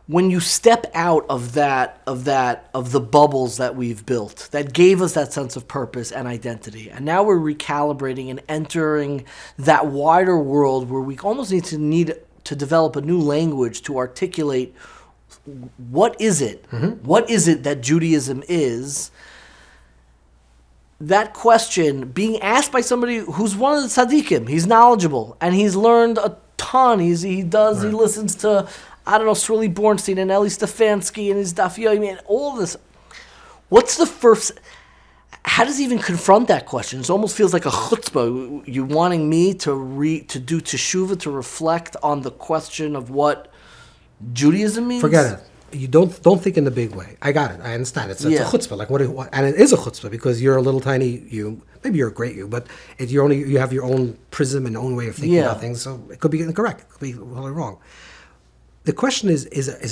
when you step out of the bubbles that we've built, that gave us that sense of purpose and identity, and now we're recalibrating and entering that wider world where we almost need to develop a new language to articulate what is it that Judaism is. That question being asked by somebody who's one of the tzaddikim, he's knowledgeable and he's learned a ton. He listens to, Sruly Bornstein and Eli Stefanski and his Daf Yomi and all this. What's the first? How does he even confront that question? It almost feels like a chutzpah. You wanting me to do Teshuva, to reflect on the question of what Judaism means? Forget it. You don't think in the big way. I got it. I understand. It's a chutzpah. And it is a chutzpah because you're a little tiny you. maybe you're a great you, but you have your own prism and own way of thinking about things, so it could be incorrect, it could be totally wrong. The question is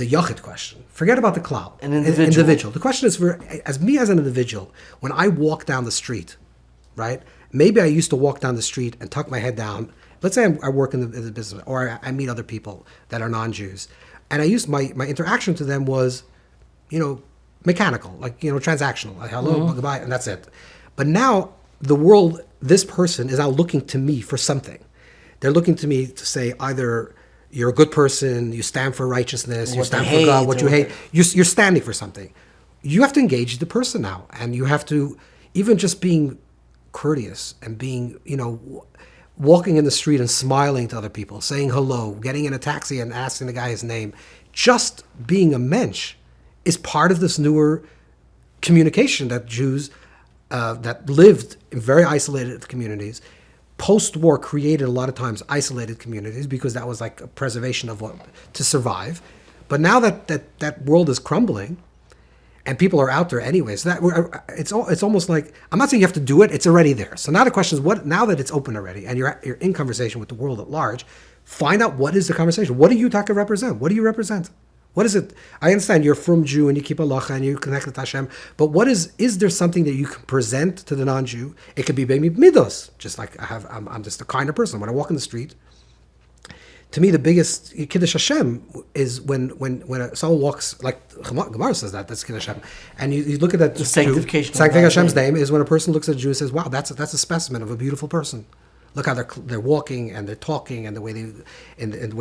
a yachid question. Forget about the klal. An individual. The question is as an individual, when I walk down the street, right? Maybe I used to walk down the street and tuck my head down. Let's say I work in the business, or I meet other people that are non-Jews, and I used my interaction to them was, mechanical, like transactional, like hello, goodbye, and that's it. But now the world, this person is now looking to me for something. They're looking to me to say either you're a good person, you stand for righteousness, you stand for God, what you hate. You're standing for something. You have to engage the person now, and you have to, even just being courteous and being, walking in the street and smiling to other people, saying hello, getting in a taxi and asking the guy his name, just being a mensch is part of this newer communication that Jews that lived in very isolated communities, post-war created a lot of times isolated communities because that was like a preservation of what to survive. But now that world is crumbling, and people are out there anyway, so that it's almost like, I'm not saying you have to do it; it's already there. So now the question is, what? Now that it's open already, and you're in conversation with the world at large, find out what is the conversation. What do you talk to represent? What do you represent? What is it? I understand you're from Jew and you keep halacha and you connect with Hashem, but what is there something that you can present to the non-Jew? It could be maybe midos, just like I'm just a kinder person. When I walk in the street, to me the biggest kiddush Hashem is when someone walks, like Gemara says that's kiddush Hashem, and you look at that the sanctification of Hashem's name is when a person looks at a Jew and says, wow, that's a specimen of a beautiful person. Look how they're walking and they're talking and the way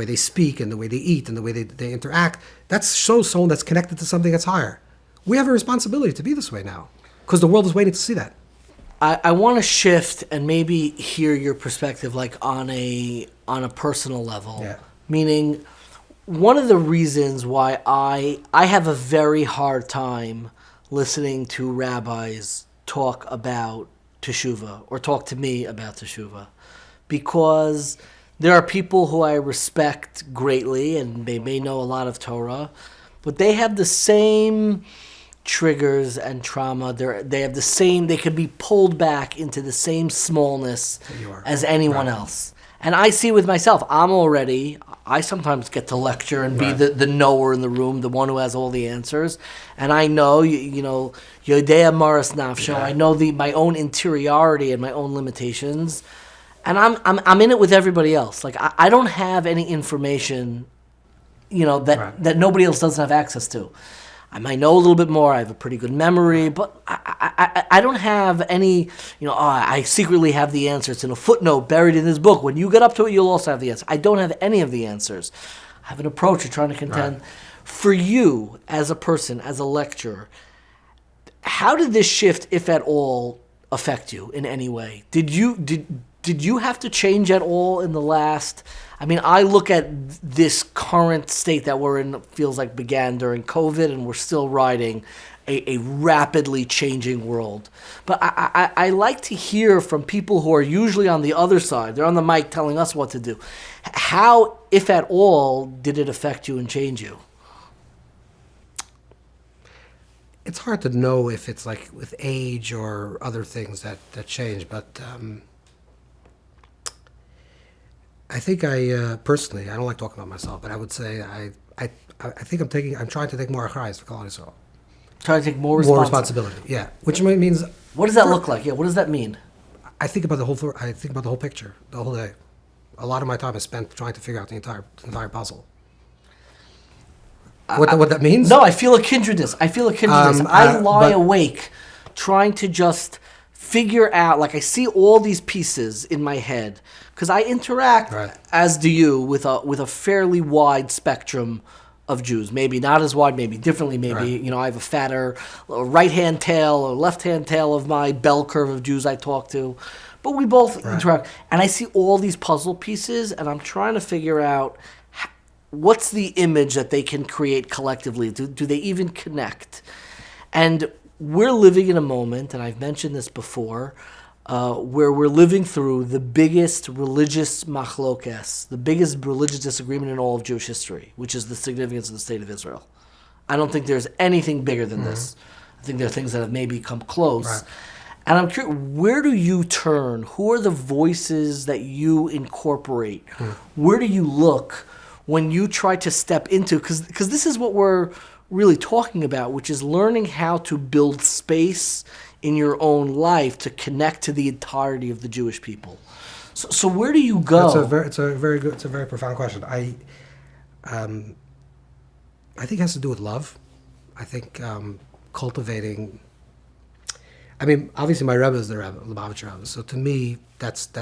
they speak and the way they eat and the way they interact. That's someone that's connected to something that's higher. We have a responsibility to be this way now because the world is waiting to see that. I want to shift and maybe hear your perspective, like on a personal level. Yeah. Meaning, one of the reasons why I have a very hard time listening to rabbis talk about Teshuva or talk to me about Teshuva, because there are people who I respect greatly and they may know a lot of Torah, but they have the same triggers and trauma. They have the same, they can be pulled back into the same smallness as anyone else. And I see with myself, I sometimes get to lecture and be the knower in the room, the one who has all the answers. And I know, Yodea Maris Nafsho, I know my own interiority and my own limitations. And I'm in it with everybody else. Like, I don't have any information, that nobody else doesn't have access to. I might know a little bit more. I have a pretty good memory, but I don't have any, I secretly have the answer. It's in a footnote buried in this book. When you get up to it, you'll also have the answer. I don't have any of the answers. I have an approach of trying to contend. Right. For you, as a person, as a lecturer, how did this shift, if at all, affect you in any way? Did you have to change at all in the last... I look at this current state that we're in, feels like began during COVID, and we're still riding a rapidly changing world. But I like to hear from people who are usually on the other side. They're on the mic telling us what to do. How, if at all, did it affect you and change you? It's hard to know if it's like with age or other things that change, but... I think personally, I don't like talking about myself, but I would say I think I'm trying to take more achrayus for Klal Yisrael. Trying to take more responsibility. Yeah, which means. What does that look like? Yeah, what does that mean? I think about the whole picture, the whole day. A lot of my time is spent trying to figure out the entire puzzle. What that means? No, I feel a kindredness. I lie awake trying to just figure out, like I see all these pieces in my head, because I interact, as do you, with a fairly wide spectrum of Jews. Maybe not as wide, maybe differently, maybe, I have a fatter right-hand tail or left-hand tail of my bell curve of Jews I talk to. But we both interact. And I see all these puzzle pieces, and I'm trying to figure out what's the image that they can create collectively. Do they even connect? And we're living in a moment, and I've mentioned this before, where we're living through the biggest religious machlokes, the biggest religious disagreement in all of Jewish history, which is the significance of the state of Israel. I don't think there's anything bigger than this. I think there are things that have maybe come close. And I'm curious, where do you turn? Who are the voices that you incorporate? Where do you look when you try to step into? Because this is what we're really talking about, which is learning how to build space in your own life to connect to the entirety of the Jewish people. So where do you go? It's a very profound question. I think it has to do with love. I think cultivating. I mean, obviously, my Rebbe is the Rebbe, Lubavitcher Rebbe. So to me, that's the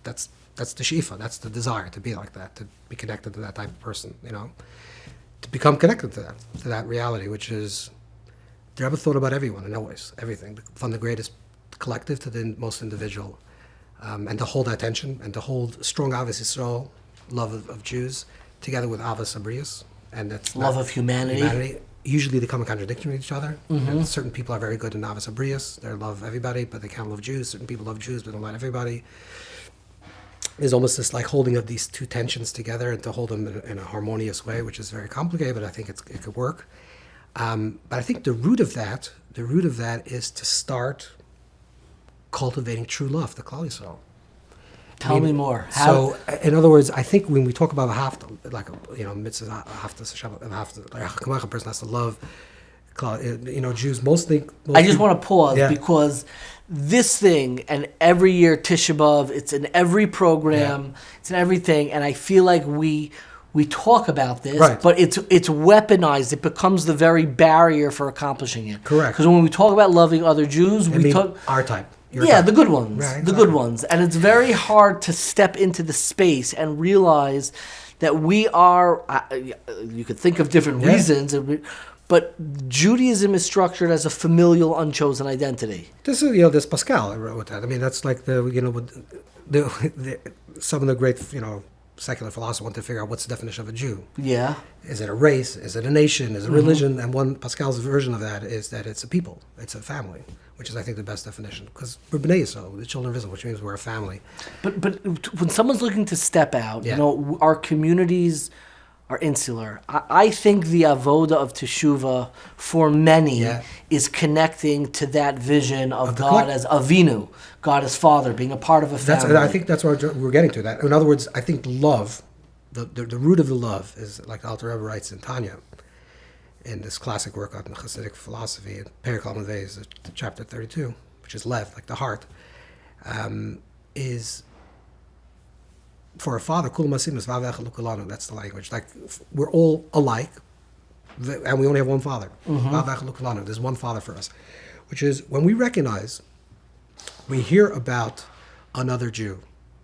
shefa. That's the desire to be like that, to be connected to that type of person. To become connected to that reality, which is the Rebbe thought about everyone and always everything, from the greatest collective to the most individual, and to hold that tension and to hold strong Avos Yisrael, love of Jews, together with Avos Abrius, and that's love of humanity. Usually they come in contradiction with each other. Mm-hmm. And certain people are very good in Avos Abrius. They love everybody, but they can't love Jews. Certain people love Jews, but don't love everybody. There's almost this like holding of these two tensions together and to hold them in a harmonious way, which is very complicated, but I think it could work. But I think the root of that is to start cultivating true love, the Klal Yisrael. Tell me more. So, in other words, I think when we talk about mitzvah, a person has to love, Jews mostly. I just want to pause because this thing, and every year Tisha B'Av, it's in every program, it's in everything, and I feel like we talk about this, but it's weaponized. It becomes the very barrier for accomplishing it. Correct. Because when we talk about loving other Jews, we talk our type. the good ones. Right, exactly. The good ones. And it's very hard to step into the space and realize that we are, you could think of different reasons, but Judaism is structured as a familial, unchosen identity. This is, this Pascal I wrote that. I mean, that's like some of the great, secular philosophers want to figure out what's the definition of a Jew. Yeah. Is it a race? Is it a nation? Is it a religion? And Pascal's version of that is that it's a people. It's a family, which is, I think, the best definition. Because we're B'nai Yisrael, the children of Israel, which means we're a family. But when someone's looking to step out, our communities are insular. I think the avoda of Teshuva for many is connecting to that vision of God as Avinu, God as Father, being a part of a family. I think that's where we're getting to that. In other words, I think love, the root of the love is, like the Alter Rebbe writes in Tanya, in this classic work on Hasidic philosophy, in Perek Lamed Vei, chapter 32, which is Lev, like the heart, is for a father, that's the language. Like, we're all alike, and we only have one father. There's one father for us, which is when we recognize, we hear about another Jew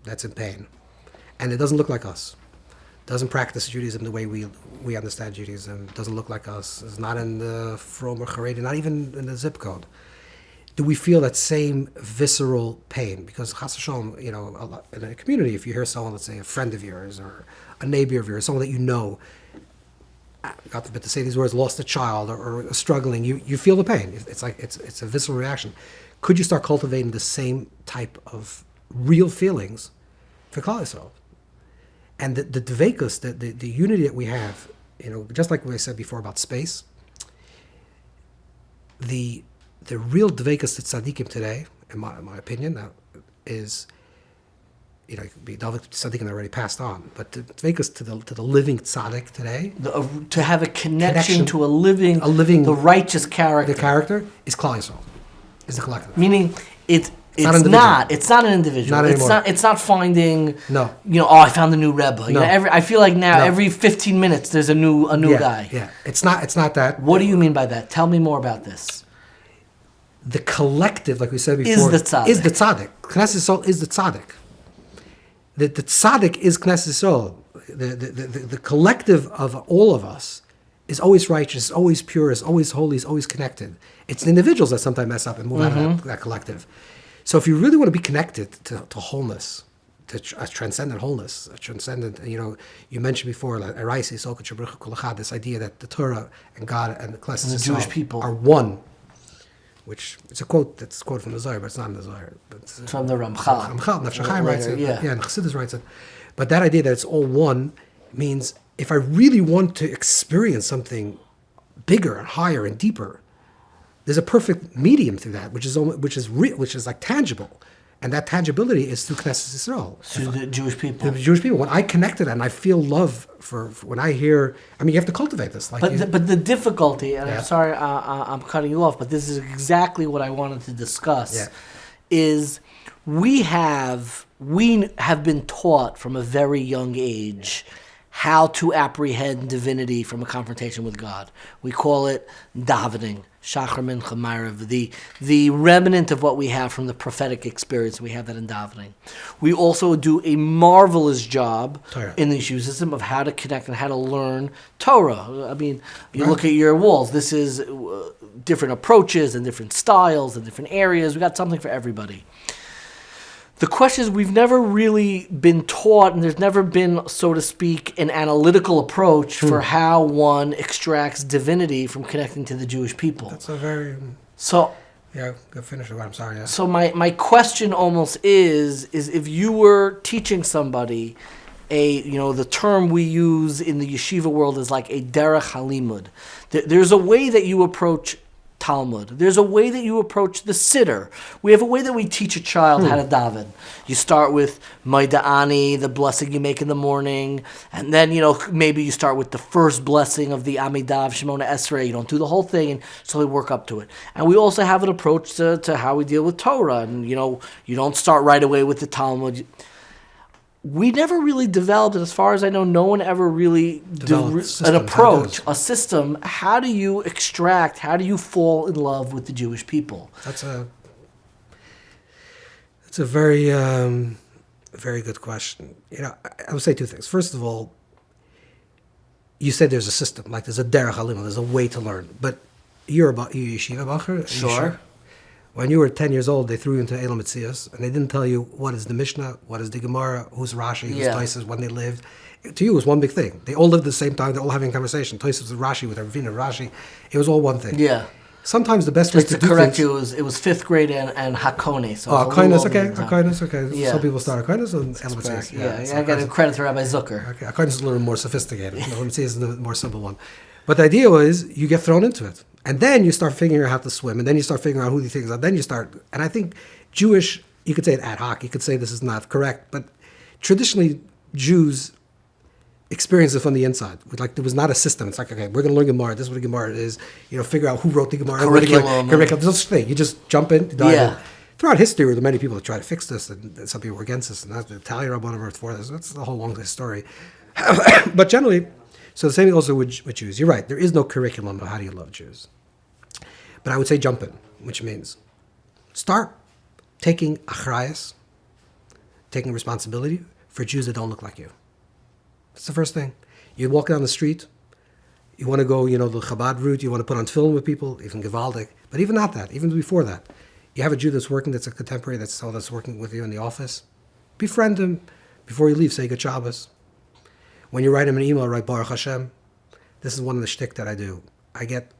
that's in pain, and it doesn't look like us, doesn't practice Judaism the way we understand Judaism, doesn't look like us, is not in the From or Haredi, not even in the zip code. Do we feel that same visceral pain? Because Chas v'Shalom, in a community, if you hear someone, let's say a friend of yours or a neighbor of yours, someone that you know, God forbid to say these words, lost a child or struggling, you feel the pain. It's like it's a visceral reaction. Could you start cultivating the same type of real feelings for Klal Yisrael? And the dveikus, the unity that we have, just like we said before about space, the real dveikus to tzaddikim today, in my opinion, is, David tzaddikim already passed on, but the dveikus to the living tzaddik today, to have a connection to a living, the righteous character. The character is Klal Yisrael, is the collective. Meaning it's not an individual. It's not finding. No. I found a new Rebbe. No. I feel like now every 15 minutes there's a new guy. Yeah. It's not that. What do you mean by that? Tell me more about this. The collective, like we said before, is the tzaddik. Knesset Yisrael is the tzaddik. The tzaddik is Knesset Yisrael. The collective of all of us is always righteous, is always pure, is always holy, is always connected. It's the individuals that sometimes mess up and move out of that collective. So if you really want to be connected to wholeness, to a transcendent wholeness, a transcendent, you mentioned before, like, this idea that the Torah and God and the Jewish people are one. Which it's a quote that's quoted from the Zohar, but it's not in the Zohar. It's from the Ramchal. Nefesh HaChaim writes it. Yeah, and Chassidus writes it. But that idea that it's all one means if I really want to experience something bigger and higher and deeper, there's a perfect medium through that, which is real, which is like tangible. And that tangibility is through Knesset Yisrael. To the Jewish people. The Jewish people. When I connect to that and I feel love for when I hear, I mean, you have to cultivate this. Like but the difficulty, and I'm sorry I'm cutting you off, but this is exactly what I wanted to discuss, is we have been taught from a very young age how to apprehend divinity from a confrontation with God. We call it davening, Shachar Mincha Ma'ariv, the remnant of what we have from the prophetic experience. We have that in davening. We also do a marvelous job in the yeshiva system of how to connect and how to learn Torah. I mean, you look at your walls. This is different approaches and different styles and different areas. We got something for everybody. The question is, we've never really been taught, and there's never been, so to speak, an analytical approach for how one extracts divinity from connecting to the Jewish people. That's a very... So... Yeah, go finish it. I'm sorry. Yeah. So my question almost is if you were teaching somebody the term we use in the yeshiva world is like a derech halimud. There's a way that you approach Talmud. There's a way that you approach the Siddur. We have a way that we teach a child how to daven. You start with Maida'ani, the blessing you make in the morning, and then, maybe you start with the first blessing of the Amidav, Shemona Esrei. You don't do the whole thing and slowly work up to it. And we also have an approach to how we deal with Torah. And, you don't start right away with the Talmud. We never really developed it. As far as I know, no one ever really developed an approach, a system. How do you extract, how do you fall in love with the Jewish people? That's a very, very good question. I would say two things. First of all, you said there's a system, like there's a derech halimud, there's a way to learn. But you're a yeshiva bacher? Sure. When you were 10 years old, they threw you into Elam Mitzias, and they didn't tell you what is the Mishnah, what is the Gemara, who's Rashi, who's Tosfos, when they lived. To you, it was one big thing. They all lived at the same time. They're all having a conversation. Tosfos with Rashi, with Ravina, Rashi. It was all one thing. Yeah. Sometimes the best way to do things... Just to correct you, it was fifth grade and Hakone. So Akonis, okay. Yeah. Some people start Akonis and Elam Mitzias. Yeah, I got credit to Rabbi Zucker. Okay, Akonis is a little more sophisticated. Elam Mitzias is the more simple one. But the idea was, you get thrown into it. And then you start figuring out how to swim, and then you start figuring out who these things are. Then you start, and I think Jewish, you could say it ad hoc, you could say this is not correct, but traditionally Jews experience it from the inside. Like there was not a system. It's like, okay, we're going to learn Gemara. This is what a Gemara is. Figure out who wrote the Gemara. Curriculum. There's no thing. You just jump in, dive in. Throughout history, there were many people that try to fix this, and some people were against this, and the Italian Rabbanim were for this. That's the whole long story. But generally, so the same thing also with Jews. You're right. There is no curriculum of how do you love Jews. But I would say jump in, which means start taking achrayas, taking responsibility for Jews that don't look like you. That's the first thing. You walk down the street, you want to go, the CHABAD route, you want to put on film with people, even Gevaldik. But even not that, even before that, you have a Jew that's working, that's a contemporary, that's working with you in the office. Befriend him. Before you leave, say good Shabbos. When you write him an email, write Baruch Hashem. This is one of the shtick that I do. I get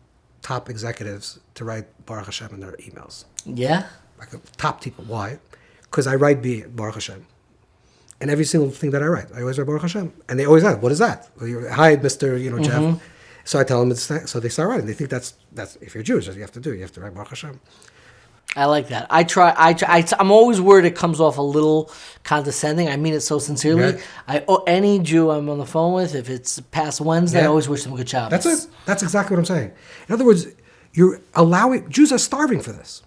top executives to write Baruch Hashem in their emails. Yeah? Like top people. Why? Because I write Baruch Hashem. And every single thing that I write, I always write Baruch Hashem. And they always ask, what is that? Hi, Mr. Jeff. So I tell them, so they start writing. They think that's if you're Jewish, that's what you have to do. You have to write Baruch Hashem. I like that. I'm always worried it comes off a little condescending. I mean it so sincerely. Yeah. Any Jew I'm on the phone with, if it's past Wednesday, I always wish them good Shabbos. That's it. That's exactly what I'm saying. In other words, Jews are starving for this.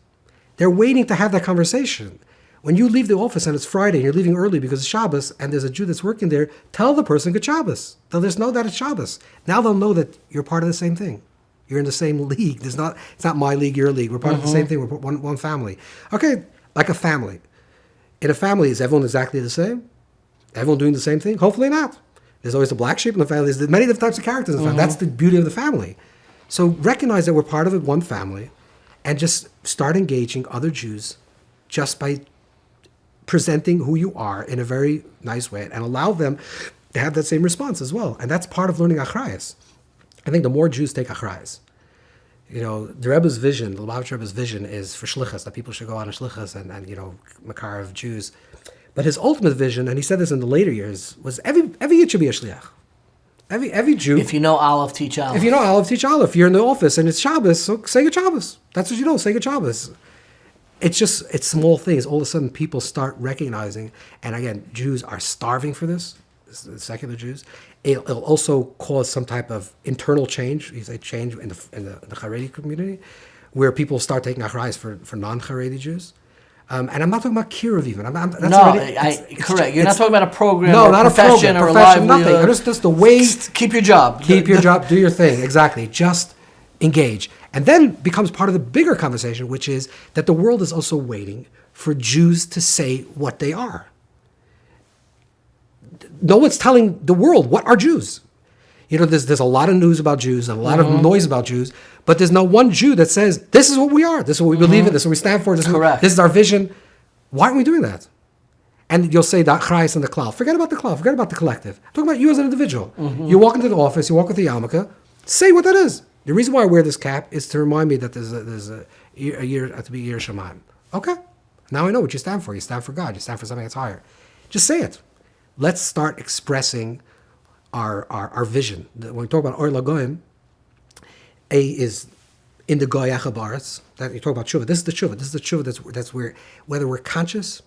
They're waiting to have that conversation. When you leave the office and it's Friday and you're leaving early because it's Shabbos and there's a Jew that's working there, tell the person good Shabbos. They'll just know that it's Shabbos. Now they'll know that you're part of the same thing. You're in the same league. It's not my league, your league. We're part of the same thing. We're one family. Okay, like a family. In a family, is everyone exactly the same? Everyone doing the same thing? Hopefully not. There's always a black sheep in the family. There's many different types of characters in the family. That's the beauty of the family. So recognize that we're part of one family and just start engaging other Jews just by presenting who you are in a very nice way and allow them to have that same response as well. And that's part of learning achrayas. I think the more Jews take achrayas, the Rebbe's vision, the Lubavitch Rebbe's vision is for shlichus, that people should go on a shlichus and makar of Jews. But his ultimate vision, and he said this in the later years, was every yid should be a shliach. Every Jew. If you know Aleph, teach Aleph. If you know Aleph, teach Aleph. You're in the office and it's Shabbos, so say good Shabbos. That's what you know, say good Shabbos. It's small things. All of a sudden, people start recognizing, and again, Jews are starving for this, secular Jews. It'll also cause some type of internal change, you say change in the Haredi community, where people start taking achrayus for non-Haredi Jews. And I'm not talking about kiruv even. Correct. You're not talking about a program, no, or not profession, a or a profession, livelihood. nothing. Just the way. Keep your job. Keep your job. Do your thing. Exactly. Just engage. And then becomes part of the bigger conversation, which is that the world is also waiting for Jews to say what they are. No one's telling the world what are Jews. You know, there's a lot of news about Jews and a lot of noise about Jews, but there's no one Jew that says, this is what we are, this is what we believe in, this is what we stand for, this is our vision. Why aren't we doing that? And you'll say that Christ and the cloud. Forget about the cloud, forget about the collective. Talk about you as an individual. You walk into the office, you walk with the yarmulke, say what that is. The reason why I wear this cap is to remind me that there's a year to be Yer Shamayim. Okay, now I know what you stand for. You stand for God. You stand for something that's higher. Just say it. Let's start expressing our vision. When we talk about Or Lagoyim, A is in the Goy Achabaretz. That you talk about Teshuva. This is the Teshuva. This is the Teshuva that's where, whether we're conscious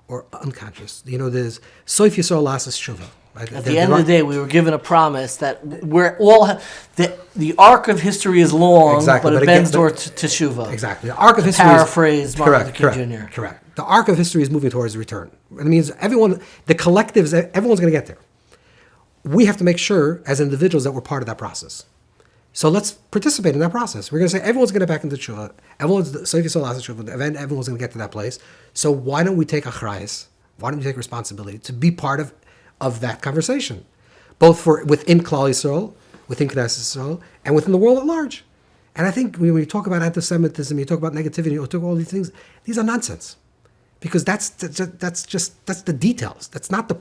or unconscious. You know, there's Soif Yisrael Lasas Teshuva. Right? At the end of the day, we were given a promise that we're all the arc of history is long, exactly, but it bends towards Teshuva. Exactly. The arc of history paraphrase Martin Luther King Jr. Correct. The arc of history is moving towards the return. It means everyone, the collectives, everyone's going to get there. We have to make sure, as individuals, that we're part of that process. So let's participate in that process. We're going to say everyone's going to get back into Teshuva. Everyone's going to get to that place. So why don't we take achrayus? Why don't we take responsibility to be part of that conversation, both for within Klal Yisrael, within Knesset Yisrael, and within the world at large. And I think when you talk about antisemitism, you talk about negativity, you talk about all these things, these are nonsense, because that's the details. That's not the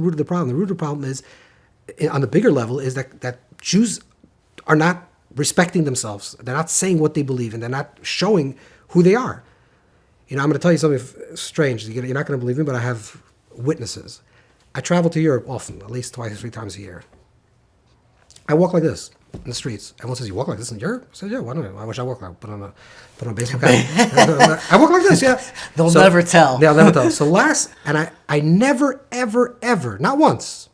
root of the problem. The root of the problem is, on the bigger level, is that Jews are not respecting themselves. They're not saying what they believe, and they're not showing who they are. You know, I'm going to tell you something strange. You're not going to believe me, but I have witnesses. I travel to Europe often, at least 2 or 3 times a year. I walk like this in the streets. Everyone says, "You walk like this in Europe?" I said, "Yeah, why not? I wish I walked like put on a baseball cap." I walk like this, yeah. They'll never tell. They'll never tell. So I never, ever, not once,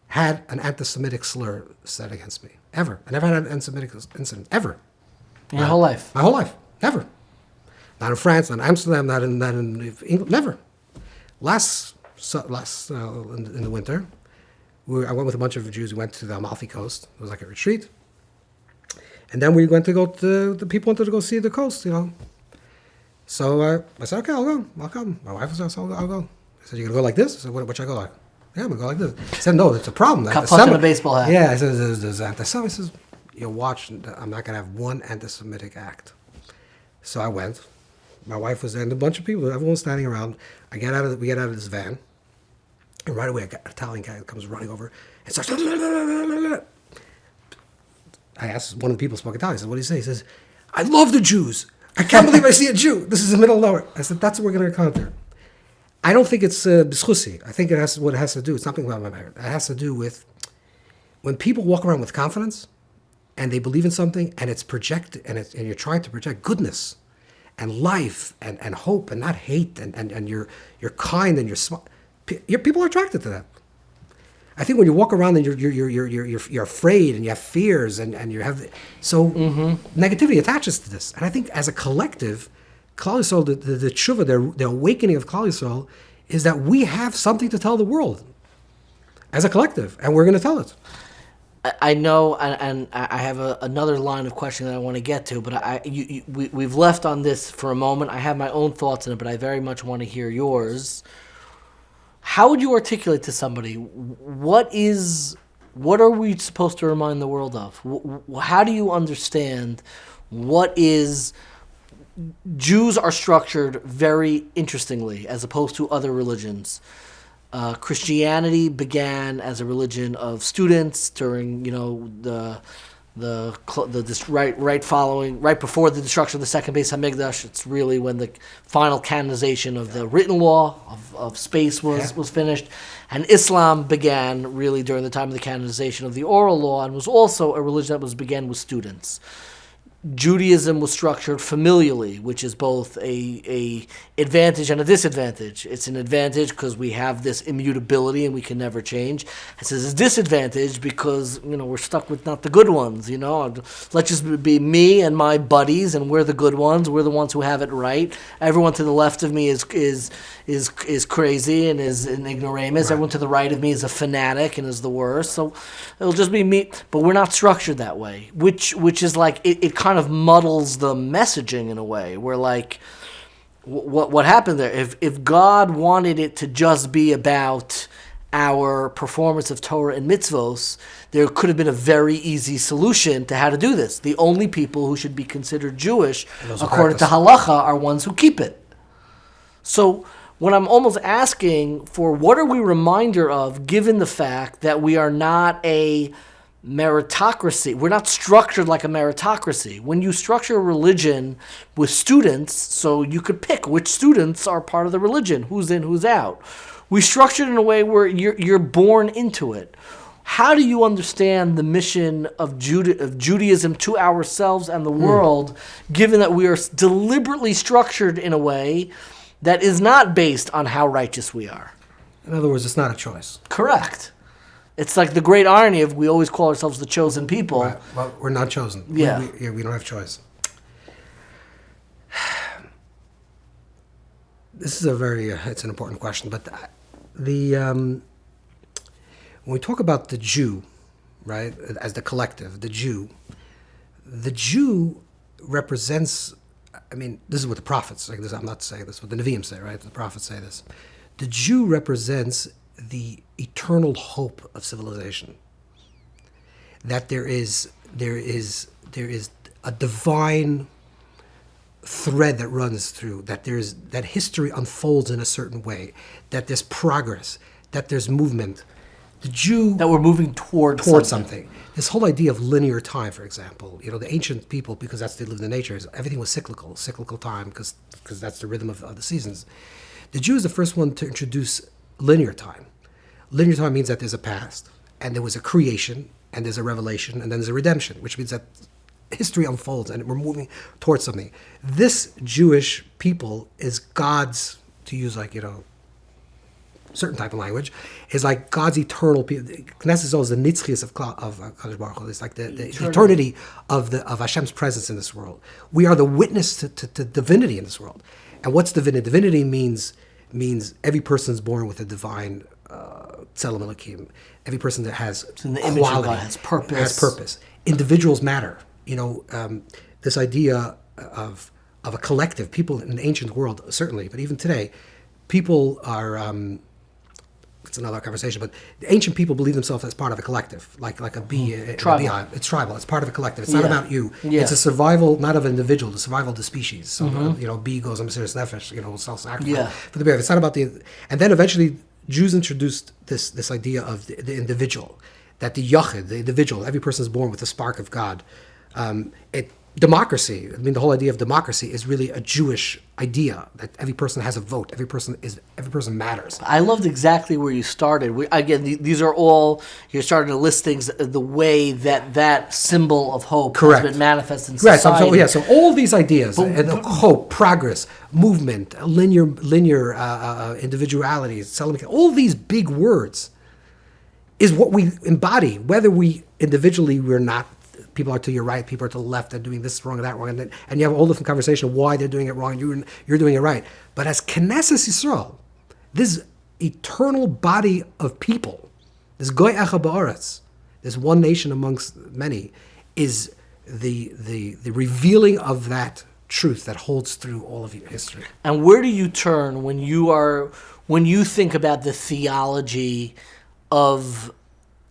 had an anti-Semitic slur said against me. Ever. I never had an anti-Semitic incident. Ever. In your whole life? My whole life. Never. Not in France, not in Amsterdam, not in England. Never. Last in the winter, I went with a bunch of Jews. We went to the Amalfi Coast. It was like a retreat. And then we went to go to, the people wanted to go see the coast, you know. So I said, okay, I'll go. I'll come. My wife said, I'll go. I said, you're going to go like this? I said, what should I go like? Yeah, I'm going to go like this. I said, no, it's a problem. Punching a baseball hat. Yeah, I said, there's antisemitism. He says, you watch, I'm not going to have one anti-Semitic act. So I went. My wife was there, and a bunch of people, everyone was standing around. We get out of this van, and right away, an Italian guy comes running over and starts. I asked one of the people who spoke Italian. I said, "What do you say?" He says, "I love the Jews. I can't believe I see a Jew. This is the middle of nowhere." I said, "That's what we're going to encounter." I don't think it's b'schusi. I think what it has to do. It's nothing about my marriage. It has to do with when people walk around with confidence, and they believe in something, and it's projected, and you're trying to project goodness, and life, and hope, and not hate, and you're kind, and you're smart. People are attracted to that. I think when you walk around and you're afraid and you have fears and you have negativity attaches to this. And I think as a collective, Klal Yisrael, the Teshuva, the awakening of Klal Yisrael, is that we have something to tell the world as a collective, and we're going to tell it. I know, and I have another line of questioning that I want to get to, but we've left on this for a moment. I have my own thoughts in it, but I very much want to hear yours. How would you articulate to somebody, what are we supposed to remind the world of? How do you understand Jews are structured very interestingly as opposed to other religions. Christianity began as a religion of students during, the right before the destruction of the second Beis Hamikdash. It's really when the final canonization of the written law of space was finished, and Islam began really during the time of the canonization of the oral law, and was also a religion that began with students. Judaism was structured familially, which is both a advantage and a disadvantage. It's an advantage because we have this immutability and we can never change. It says it's a disadvantage because we're stuck with not the good ones. Let's just be me and my buddies, and we're the good ones. We're the ones who have it right. Everyone to the left of me is crazy and is an ignoramus. Right. Everyone to the right of me is a fanatic and is the worst. So it'll just be me. But we're not structured that way, which is like it kind of muddles the messaging in a way. Where like what happened there? If God wanted it to just be about our performance of Torah and mitzvos, there could have been a very easy solution to how to do this. The only people who should be considered Jewish, according to halacha, are ones who keep it. So what I'm almost asking for, what are we reminder of, given the fact that we are not a meritocracy? We're not structured like a meritocracy. When you structure a religion with students, so you could pick which students are part of the religion, who's in, who's out. We structure it in a way where you're born into it. How do you understand the mission of Judaism to ourselves and the world, given that we are deliberately structured in a way that is not based on how righteous we are? In other words, it's not a choice. Correct. It's like the great irony of we always call ourselves the chosen people. Right. Well, we're not chosen. Yeah. We don't have choice. This is it's an important question, but when we talk about the Jew, right, as the collective, the Jew represents, this is what the prophets say. I'm not saying this, what the Nevi'im say, right? The prophets say this. The Jew represents the eternal hope of civilization. That there is a divine thread that runs through, that history unfolds in a certain way, that there's progress, that there's movement. The Jew, that we're moving towards something. This whole idea of linear time, for example, the ancient people, because that's they lived in nature, everything was cyclical time, because that's the rhythm of the seasons. The Jew is the first one to introduce linear time. Linear time means that there's a past, and there was a creation, and there's a revelation, and then there's a redemption, which means that history unfolds and we're moving towards something. This Jewish people is God's, to use certain type of language, is like God's eternal people. Knesset is the nitzchias of Kadosh Baruch Hu. It's like the eternity of Hashem's presence in this world. We are the witness to divinity in this world. And what's divinity? Divinity means every person is born with a divine tzelem Elokim. Every person that has in the quality, image of God, has purpose. Individuals matter. This idea of a collective, people in the ancient world, certainly, but even today, people are, it's another conversation, but the ancient people believe themselves as part of a collective, like a bee, tribal. It's tribal, it's part of a collective. It's not about you. Yeah. It's a survival, not of an individual, the survival of the species. So, bee goes, I'm a serious nefesh, self-sacrifice for the bear. It's not about and then eventually Jews introduced this idea of the individual, that the yachid, the individual, every person is born with a spark of God. Democracy, the whole idea of democracy is really a Jewish idea, that every person has a vote, every person matters. I loved exactly where you started. These are all, you're starting to list things the way that symbol of hope has been manifested in society. Right, so all these ideas, hope, progress, movement, linear individuality, all these big words is what we embody, whether we individually we're not. People are to your right, people are to the left, they're doing this wrong, that wrong, and you have a whole different conversation of why they're doing it wrong, and you're doing it right. But as Knesset Yisrael, this eternal body of people, this Goy Echad Ba'aretz, this one nation amongst many, is the revealing of that truth that holds through all of history. And where do you turn when you think about the theology of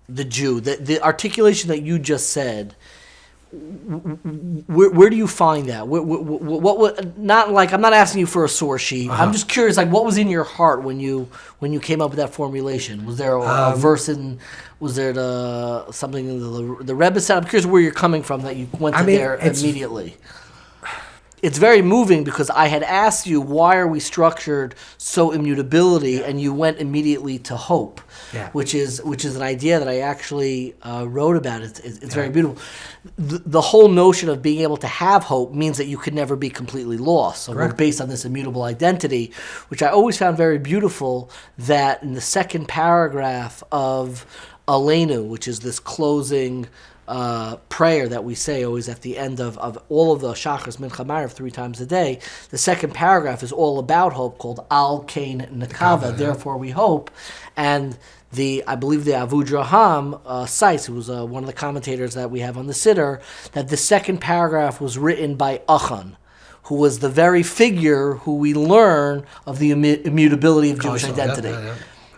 the Jew, the articulation that you just said? where do you find that? What not like I'm not asking you for a source sheet. I'm just curious, like what was in your heart when you came up with that formulation? Was there a verse in? Was there something in the Rebbe said? I'm curious where you're coming from that you went there immediately. It's very moving because I had asked you why are we structured so immutability, and you went immediately to hope, which is an idea that I actually wrote about. It's very beautiful. The whole notion of being able to have hope means that you could never be completely lost. So we're based on this immutable identity, which I always found very beautiful. That in the second paragraph of Aleinu, which is this closing prayer that we say always at the end of all of the Shachris, Mincha, Maariv 3 times a day. The second paragraph is all about hope, called Al Kain Nekava, therefore we hope. And I believe the Avudraham cites, who was one of the commentators that we have on the Siddur, that the second paragraph was written by Achan, who was the very figure who we learn of the immutability of Jewish identity.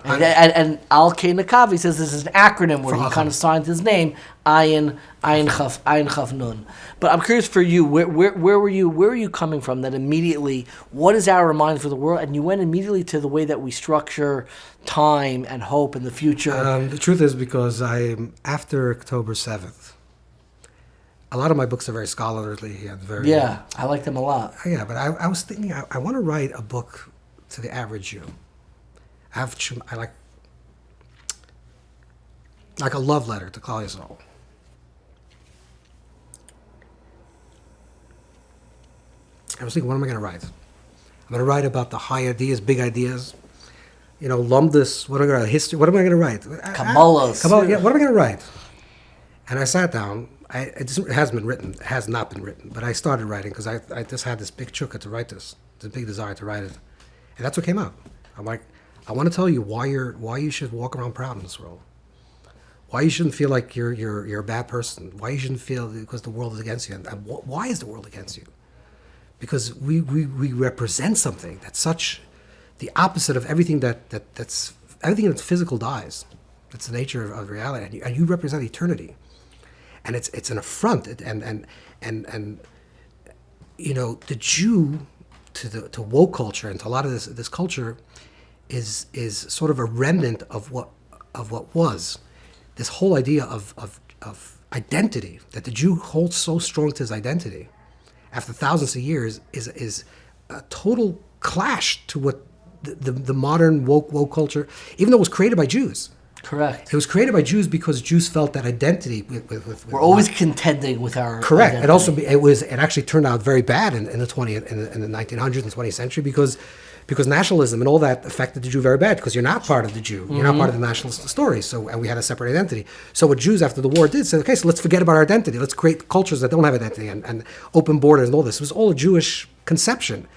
And Al Kain Nakavi says this is an acronym where he kind of signed his name, Ayin Chaf Nun. But I'm curious for you, where were you coming from that immediately, what is our reminder for the world? And you went immediately to the way that we structure time and hope in the future. The truth is because after October 7th, a lot of my books are very scholarly and very... Yeah, I like them a lot. Yeah, but I was thinking, I want to write a book to the average Jew. I like a love letter to Klal Yisrael. I was thinking, what am I going to write? I'm going to write about the high ideas, big ideas. Lumdus, what am I going to write? History, what am I going to write? Kabbalah. Yeah, what am I going to write? And I sat down. It has not been written, but I started writing because I just had this big chukka to write this big desire to write it. And that's what came out. I'm like, I want to tell you why you should walk around proud in this world. Why you shouldn't feel like you're a bad person. Why you shouldn't feel because the world is against you. And why is the world against you? Because we represent something that's such the opposite of everything that's everything that's physical dies. That's the nature of reality, and you represent eternity. And it's an affront. And the Jew to woke culture and to a lot of this culture is sort of a remnant of what was. This whole idea of identity, that the Jew holds so strong to his identity after thousands of years is a total clash to what the modern woke culture, even though it was created by Jews. Correct. It was created by Jews because Jews felt that identity with we're always contending with our correct. Identity. It actually turned out very bad in the 1900s and 20th century because nationalism and all that affected the Jew very bad because you're not part of the Jew. You're not part of the nationalist story. And we had a separate identity. So what Jews after the war did said, okay, so let's forget about our identity. Let's create cultures that don't have identity and open borders and all this. It was all a Jewish conception.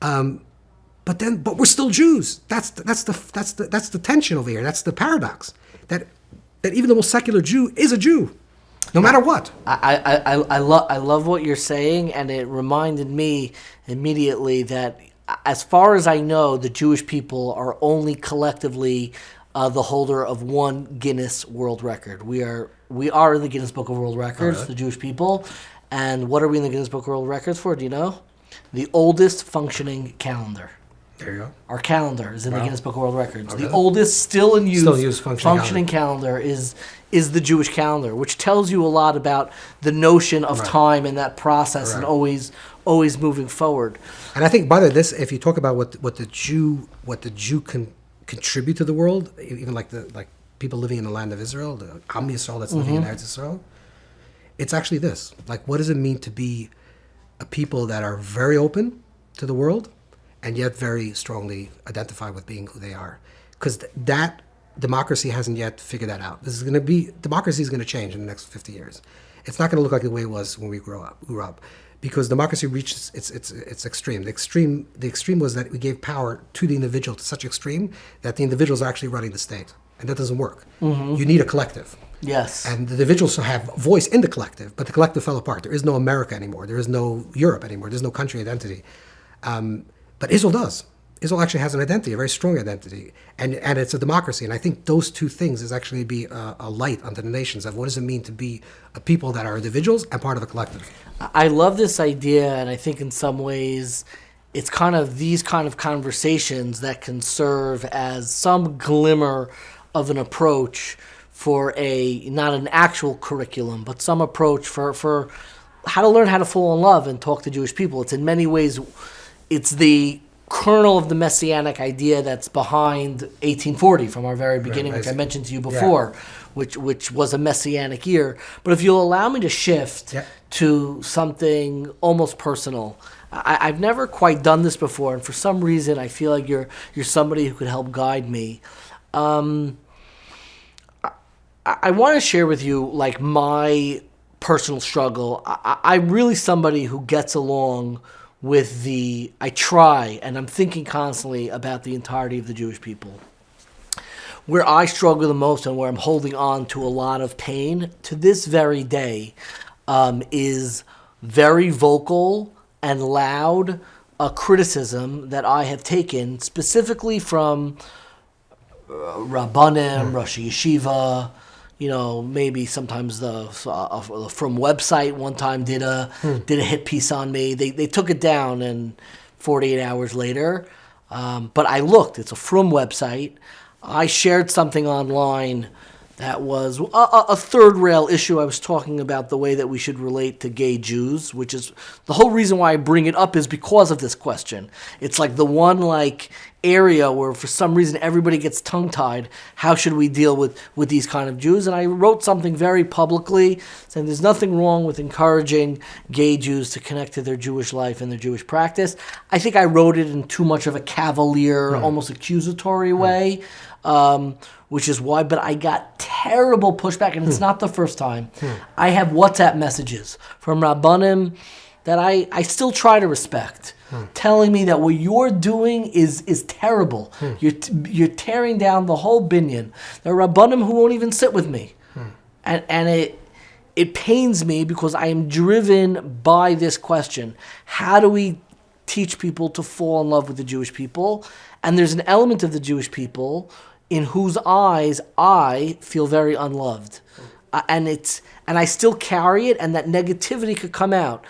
But we're still Jews. That's the tension over here. That's the paradox. That even the most secular Jew is a Jew, no matter what. I love what you're saying, and it reminded me immediately that, as far as I know, the Jewish people are only collectively the holder of one Guinness World Record. We are in the Guinness Book of World Records, the Jewish people. And what are we in the Guinness Book of World Records for? Do you know? The oldest functioning calendar. There you go. Our calendar is in the Guinness Book of World Records. Okay. The oldest still in use functioning calendar is the Jewish calendar, which tells you a lot about the notion of time and that process and always moving forward. And I think, by the way, this, if you talk about what the Jew can contribute to the world, even like people living in the land of Israel, the Am Yisrael that's living in Eretz Yisrael, it's actually this. Like, what does it mean to be a people that are very open to the world and yet very strongly identify with being who they are? Because that democracy hasn't yet figured that out. Democracy is going to change in the next 50 years. It's not going to look like the way it was when we grew up. Because democracy reached its extreme. The extreme was that we gave power to the individual to such extreme that the individuals are actually running the state. And that doesn't work. You need a collective. Yes. And the individuals have voice in the collective, but the collective fell apart. There is no America anymore. There is no Europe anymore. There's no country identity. But Israel does. Israel actually has an identity, a very strong identity, and it's a democracy. And I think those two things is actually be a light unto the nations of what does it mean to be a people that are individuals and part of a collective. I love this idea, and I think in some ways it's kind of these kind of conversations that can serve as some glimmer of an approach for not an actual curriculum, but some approach for how to learn how to fall in love and talk to Jewish people. It's in many ways, it's the kernel of the messianic idea that's behind 1840 from our very beginning, which I mentioned to you before, which was a messianic year. But if you'll allow me to shift to something almost personal, I've never quite done this before, and for some reason I feel like you're somebody who could help guide me. I want to share with you like my personal struggle. I'm really somebody who gets along with I try, and I'm thinking constantly about the entirety of the Jewish people. Where I struggle the most and where I'm holding on to a lot of pain to this very day is very vocal and loud criticism that I have taken specifically from Rabbanim, Rosh Yeshiva, maybe sometimes the From website one time did a hit piece on me. They took it down and 48 hours later. But I looked. It's a From website. I shared something online that was a third rail issue. I was talking about the way that we should relate to gay Jews, which is the whole reason why I bring it up is because of this question. It's like the one area where for some reason everybody gets tongue-tied. How should we deal with these kind of Jews? And I wrote something very publicly saying there's nothing wrong with encouraging gay Jews to connect to their Jewish life and their Jewish practice. I think I wrote it in too much of a cavalier, almost accusatory way. Which is why, but I got terrible pushback, and it's not the first time. I have WhatsApp messages from Rabbanim that I still try to respect, telling me that what you're doing is terrible. You're tearing down the whole binyan. There are Rabbanim who won't even sit with me. And it pains me because I am driven by this question. How do we teach people to fall in love with the Jewish people? And there's an element of the Jewish people in whose eyes I feel very unloved. And I still carry it, and that negativity could come out.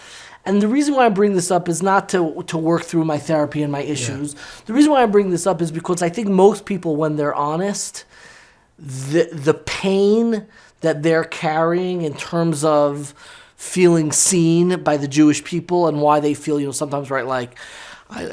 And the reason why I bring this up is not to work through my therapy and my issues. The reason why I bring this up is because I think most people, when they're honest, the pain that they're carrying in terms of feeling seen by the Jewish people and why they feel, sometimes I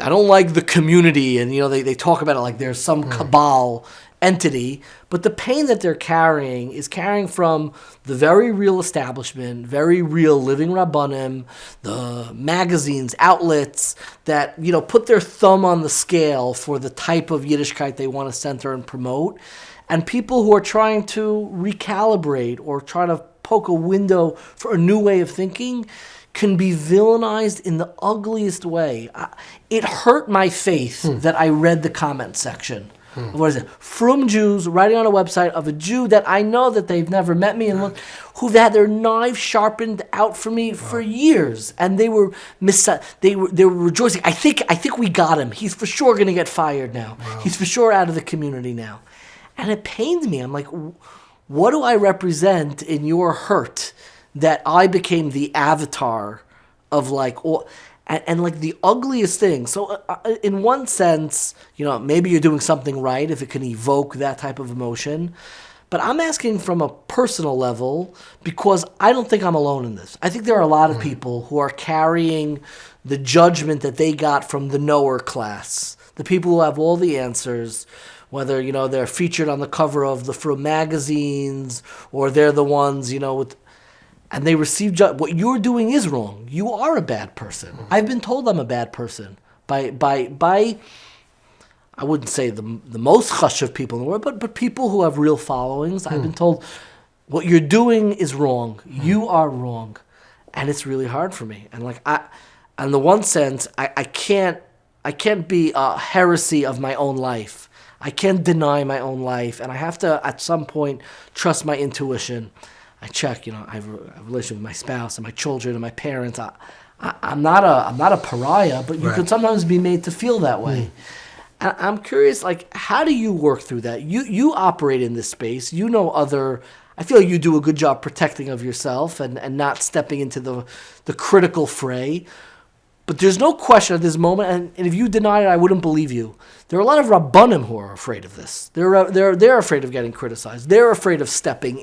don't like the community, and they talk about it like there's some cabal entity, but the pain that they're carrying is carrying from the very real establishment, very real living Rabbanim, the magazines, outlets that put their thumb on the scale for the type of Yiddishkeit they want to center and promote, and people who are trying to recalibrate or try to poke a window for a new way of thinking can be villainized in the ugliest way. It hurt my faith that I read the comment section. What is it? From Jews writing on a website of a Jew that I know that they've never met me and who've had their knives sharpened out for me for years, and they were they were rejoicing. I think we got him. He's for sure going to get fired now. He's for sure out of the community now, and it pained me. I'm like, what do I represent in your hurt that I became the avatar of and the ugliest thing. So in one sense, maybe you're doing something right if it can evoke that type of emotion. But I'm asking from a personal level because I don't think I'm alone in this. I think there are a lot of people who are carrying the judgment that they got from the knower class, the people who have all the answers, whether, they're featured on the cover of the From magazines or they're the ones, and they receive what you're doing is wrong. You are a bad person. I've been told I'm a bad person by I wouldn't say the most chashuv people in the world, but people who have real followings. I've been told what you're doing is wrong. You are wrong, and it's really hard for me. And in the one sense, I can't be a heresy of my own life. I can't deny my own life, and I have to at some point trust my intuition. I check, I have a relationship with my spouse and my children and my parents. I'm not a pariah, but you could sometimes be made to feel that way. I'm curious, like, how do you work through that? You operate in this space. You know I feel like you do a good job protecting of yourself and not stepping into the critical fray. But there's no question at this moment, and if you denied it, I wouldn't believe you. There are a lot of Rabbanim who are afraid of this. They're afraid of getting criticized. They're afraid of stepping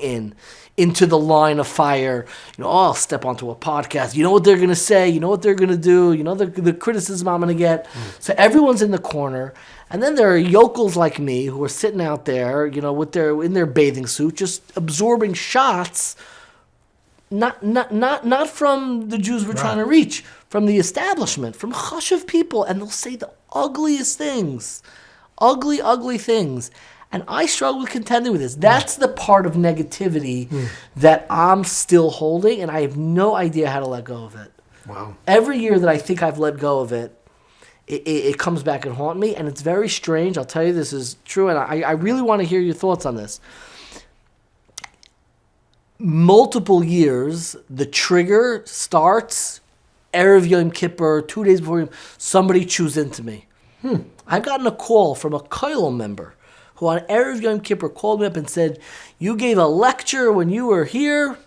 into the line of fire. I'll step onto a podcast. You know what they're going to say. You know what they're going to do. You know the criticism I'm going to get. So everyone's in the corner. And then there are yokels like me who are sitting out there, in their bathing suit, just absorbing shots. Not from the Jews we're trying to reach, from the establishment, from chashuv people, and they'll say the ugliest things, ugly things. And I struggle with contending with this. That's the part of negativity that I'm still holding, and I have no idea how to let go of it. Wow. Every year that I think I've let go of it, it comes back and haunt me, and it's very strange. I'll tell you this is true, and I really want to hear your thoughts on this. Multiple years, the trigger starts Erev Yom Kippur, 2 days before somebody chews into me. I've gotten a call from a Kolel member who on Erev Yom Kippur called me up and said, you gave a lecture when you were here.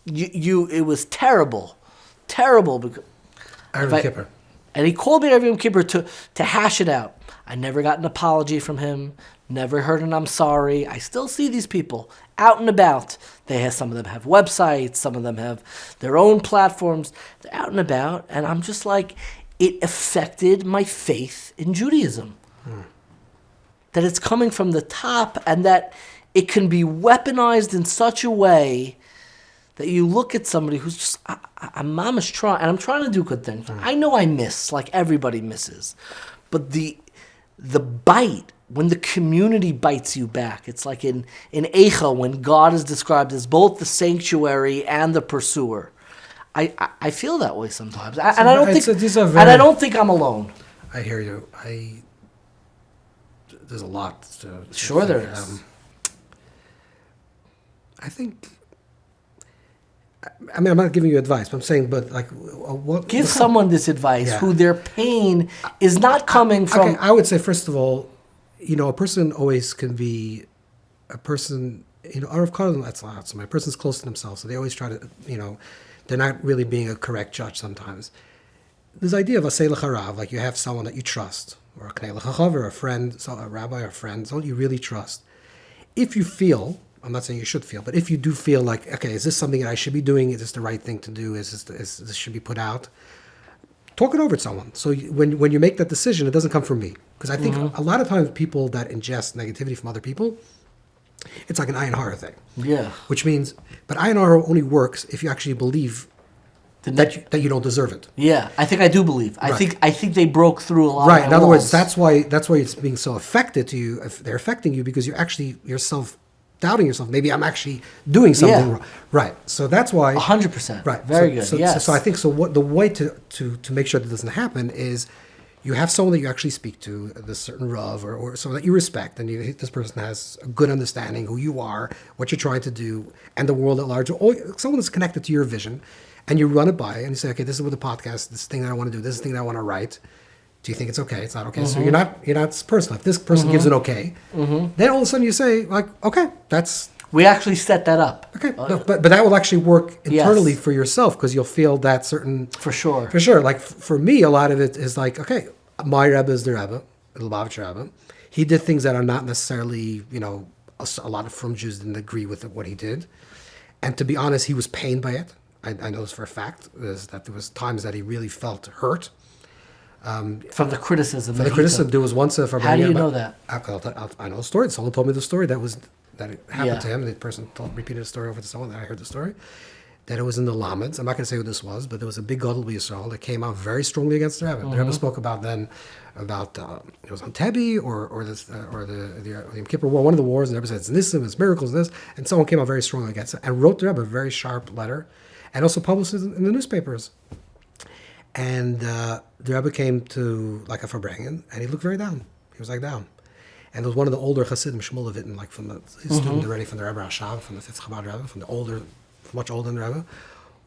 It was terrible. Because Erev Kippur. And he called me Erev Yom Kippur to hash it out. I never got an apology from him. Never heard an I'm sorry. I still see these people out and about. Some of them have websites. Some of them have their own platforms. They're out and about. And I'm just like, it affected my faith in Judaism. That it's coming from the top and that it can be weaponized in such a way that you look at somebody who's just, I'm mamish trying, and I'm trying to do good things. I know I miss, like everybody misses. But the bite, when the community bites you back, it's like in Eicha, when God is described as both the sanctuary and the pursuer. I feel that way sometimes, and I don't think I'm alone. I hear you. There's a lot. Sure, there is. I think. I mean, I'm not giving you advice, but I'm saying, what? Give someone this advice who their pain is not coming from. Okay, I would say first of all, a person always can be a person. Arav Kolel, that's not somebody. A person's close to themselves, so they always try to. They're not really being a correct judge sometimes. This idea of a asay l'charav, like you have someone that you trust, or a knei l'chachav, or a friend, a rabbi or a friend, someone you really trust. If you feel, I'm not saying you should feel, but if you do feel like, okay, is this something that I should be doing? Is this the right thing to do? Is this should be put out? Talk it over to someone. So when you make that decision, it doesn't come from me. Because I think a lot of times people that ingest negativity from other people, it's like an ayin hara thing. Yeah. Which means, but ayin hara only works if you actually believe that you don't deserve it. Yeah, I think I do believe. Right. I think they broke through a lot. Right. Of In other walls. words, that's why it's being so affected to you. If they're affecting you because you're actually yourself doubting yourself. Maybe I'm actually doing something wrong. Right. So that's why 100%. Right. Very good. Yes. So I think what the way to make sure that doesn't happen is you have someone that you actually speak to, this certain Rav or someone that you respect, and this person has a good understanding who you are, what you're trying to do, and the world at large. Or someone that's connected to your vision, and you run it by, and you say, okay, this is what the podcast, this thing that I want to do, this is the thing that I want to write. Do you think it's okay? It's not okay. So you're not personal. If this person gives an okay, then all of a sudden you say, like, okay, that's. We actually set that up. Okay, but that will actually work internally for yourself because you'll feel that certain. For sure. For sure. Like for me, a lot of it is like, okay, my Rebbe is the Rebbe, the Lubavitcher Rebbe. He did things that are not necessarily, a lot of Frum Jews didn't agree with what he did. And to be honest, he was pained by it. I know this for a fact, is that there was times that he really felt hurt. From the criticism. There was once How do you know that? I know the story. Someone told me the story that it happened to him. The person repeated the story over to someone that I heard the story. That it was in the Lamed. I'm not going to say who this was, but there was a big Gadol Yisrael that came out very strongly against the Rebbe. The Rebbe spoke about it was on Tebi or the Yom Kippur War, one of the wars, and the Rebbe said it's Nissim, it's miracles, this, and someone came out very strongly against it and wrote the Rebbe a very sharp letter, and also published it in the newspapers. And the Rebbe came to like a Farbrengen, and he looked very down. He was like down. And there was one of the older Hasidim, Shmuel Levitin, like from his student already from the Rebbe Rashav, from the 5th CHABAD Rebbe, from the older, much older than the Rebbe,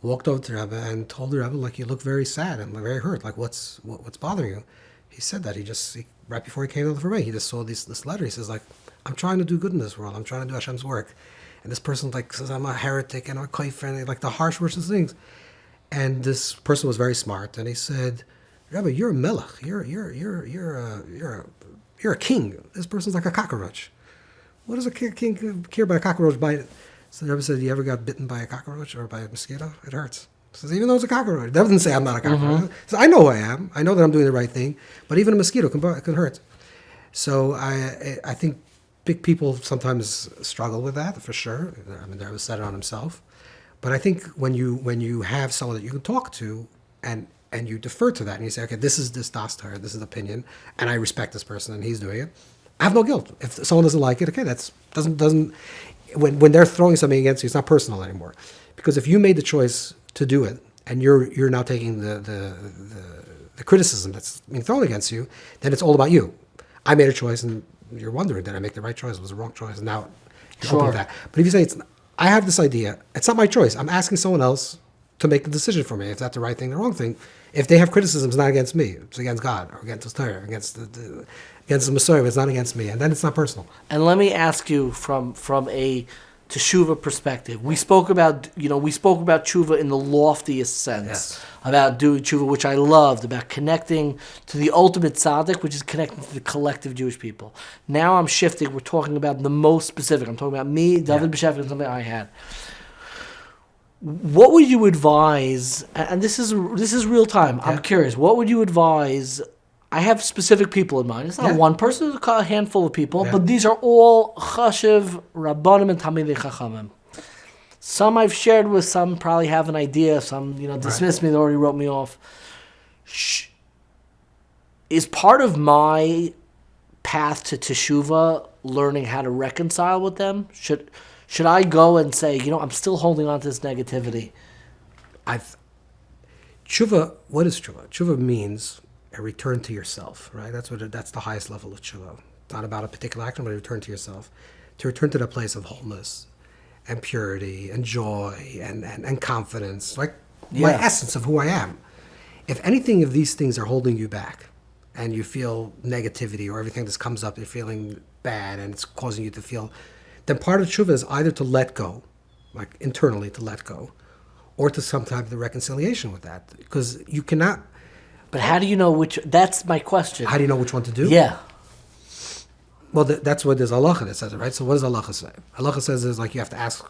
walked over to the Rebbe and told the Rebbe, like, you look very sad and very hurt. Like, what's bothering you? He said that he right before he came to the Rebbe, he just saw this letter. He says, like, I'm trying to do good in this world. I'm trying to do Hashem's work. And this person, like, says, I'm a heretic and I'm a kafir, and like the harsh words and things. And this person was very smart, and he said, Rebbe, you're a melech. You're a king. This person's like a cockroach. What does a king care about a cockroach bite? So the Rebbe said, you ever got bitten by a cockroach or by a mosquito? It hurts. He says, even though it's a cockroach. It doesn't say I'm not a cockroach. So I know who I am. I know that I'm doing the right thing. But even a mosquito can hurt. So I think big people sometimes struggle with that, for sure. I mean, the Rebbe said it on himself. But I think when you have someone that you can talk to and you defer to that and you say, okay, this is this dastar, this is opinion, and I respect this person and he's doing it, I have no guilt. If someone doesn't like it, okay, doesn't when they're throwing something against you, it's not personal anymore. Because if you made the choice to do it and you're now taking the criticism that's being thrown against you, then it's all about you. I made a choice and you're wondering, did I make the right choice? Was it the wrong choice? And now you're open to that. But if you say I have this idea, it's not my choice. I'm asking someone else to make the decision for me. If that's the right thing, the wrong thing. If they have criticism, it's not against me. It's against God or against the Torah, against the Messiah. It's not against me, and then it's not personal. And let me ask you from a Teshuva perspective. We spoke about Teshuva in the loftiest sense, yes, about doing Teshuva, which I loved, about connecting to the ultimate tzaddik, which is connecting to the collective Jewish people. Now I'm shifting. We're talking about the most specific. I'm talking about me, David B'Shefet, and something I had. What would you advise? And this is real time. I'm curious. What would you advise? I have specific people in mind. It's not one person; it's a handful of people. But these are all chashiv, rabbanim, and tamidei chachamim. Some I've shared with. Some probably have an idea. Some dismissed me. They already wrote me off. Is part of my path to teshuva learning how to reconcile with them? Should I go and say, I'm still holding on to this negativity? Tshuva, what is tshuva? Tshuva means a return to yourself, right? That's the highest level of tshuva. It's not about a particular action, but a return to yourself. To return to that place of wholeness and purity and joy and confidence, like my essence of who I am. If anything of these things are holding you back and you feel negativity or everything that comes up, you're feeling bad and it's causing you to feel, then part of tshuva is either to let go, like internally to let go, or to some type of the reconciliation with that. Because you cannot... But how do you know which... That's my question. How do you know which one to do? Yeah. Well, that's what there's halacha that says it, right? So what does halacha say? Halacha says is like you have to ask...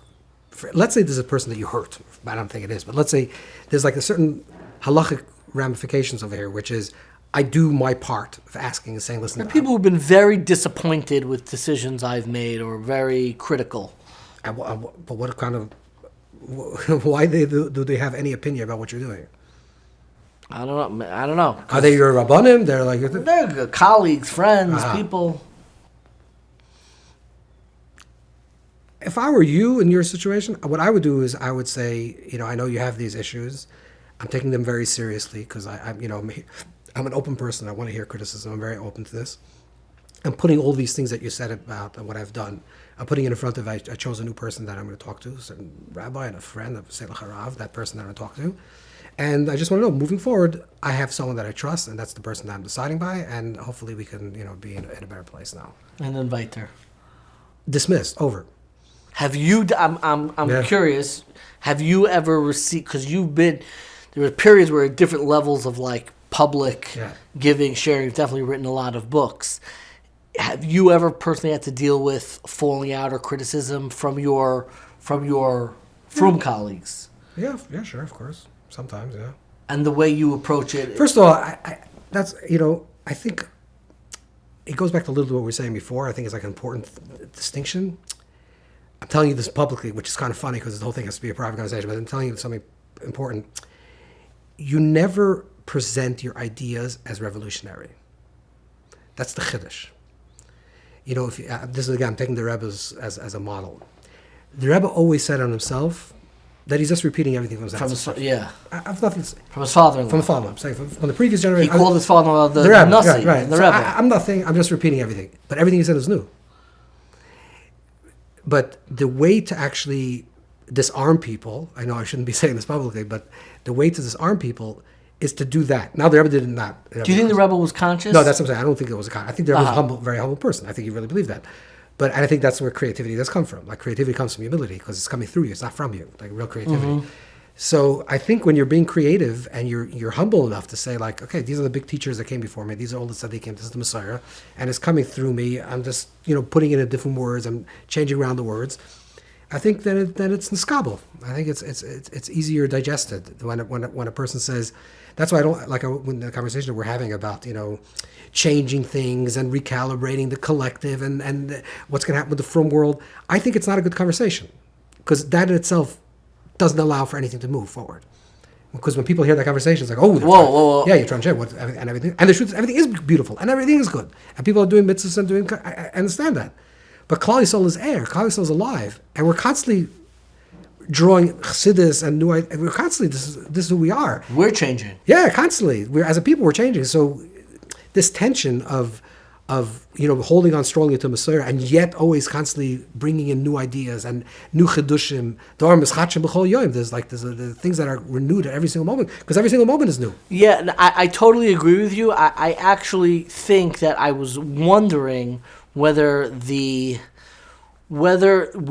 let's say there's a person that you hurt. I don't think it is, but let's say there's like a certain halachic ramifications over here, which is I do my part of asking and saying, listen... There are people who've been very disappointed with decisions I've made or very critical. But what kind of... Why do they have any opinion about what you're doing? I don't know. Are they your rabbanim? They're like... They're colleagues, friends, people. If I were you in your situation, what I would do is I would say, I know you have these issues. I'm taking them very seriously because I'm an open person. I want to hear criticism. I'm very open to this. I'm putting all these things that you said about and what I've done. I'm putting it in front of, I chose a new person that I'm going to talk to, a certain rabbi and a friend of Selach Harav, that person that I'm going to talk to. And I just want to know, moving forward, I have someone that I trust, and that's the person that I'm deciding by, and hopefully we can, be in a better place now. And invite her. Dismissed. Over. Have you, I'm curious, have you ever received, because there were periods where at different levels of like public giving, sharing, you've definitely written a lot of books. Have you ever personally had to deal with falling out or criticism from your colleagues? Yeah, sure, of course. Sometimes, yeah. And the way you approach it. First of all, I think it goes back to a little bit what we were saying before. I think it's like an important distinction. I'm telling you this publicly, which is kind of funny because the whole thing has to be a private conversation, but I'm telling you something important. You never present your ideas as revolutionary. That's the chiddush. This is again, I'm taking the Rebbe as a model. The Rebbe always said on himself that he's just repeating everything from his From his father-in-law. From the father. I'm saying from the previous generation. He called his father-in-law the Rebbe, Nasi, right. the So Rebbe. I'm nothing. I'm just repeating everything. But everything he said is new. But the way to actually disarm people, I know I shouldn't be saying this publicly, but the way to disarm people is to do that. Now the Rebbe did not. Do you think the Rebbe was conscious? No, that's what I'm saying. I don't think it was a con. I think the Rebbe was a humble, very humble person. I think he really believed that. And I think that's where creativity does come from. Like creativity comes from humility because it's coming through you. It's not from you. Like real creativity. So I think when you're being creative and you're humble enough to say like, okay, these are the big teachers that came before me. These are all the tzaddikim. This is the Messiah, and it's coming through me. I'm just putting it in different words. I'm changing around the words. I think then it's niskabel. I think it's easier digested when a person says. That's why I don't like when the conversation that we're having about changing things and recalibrating the collective and what's going to happen with the frum world. I think it's not a good conversation because that in itself doesn't allow for anything to move forward. Because when people hear that conversation, it's like, oh, whoa. Yeah, you're trying to change what and everything. And the truth is, everything is beautiful and everything is good. And people are doing mitzvahs and doing. I understand that, but Klal Yisrael is air. Klal Yisrael is alive, and we're constantly drawing chassidus and new. We're constantly this is who we are. We're changing. Yeah, constantly. We're as a people, we're changing. So this tension of holding on strongly to Messiah and yet always constantly bringing in new ideas and new chedushim. There's the things that are renewed at every single moment because every single moment is new. Yeah, I totally agree with you. I actually think that I was wondering whether we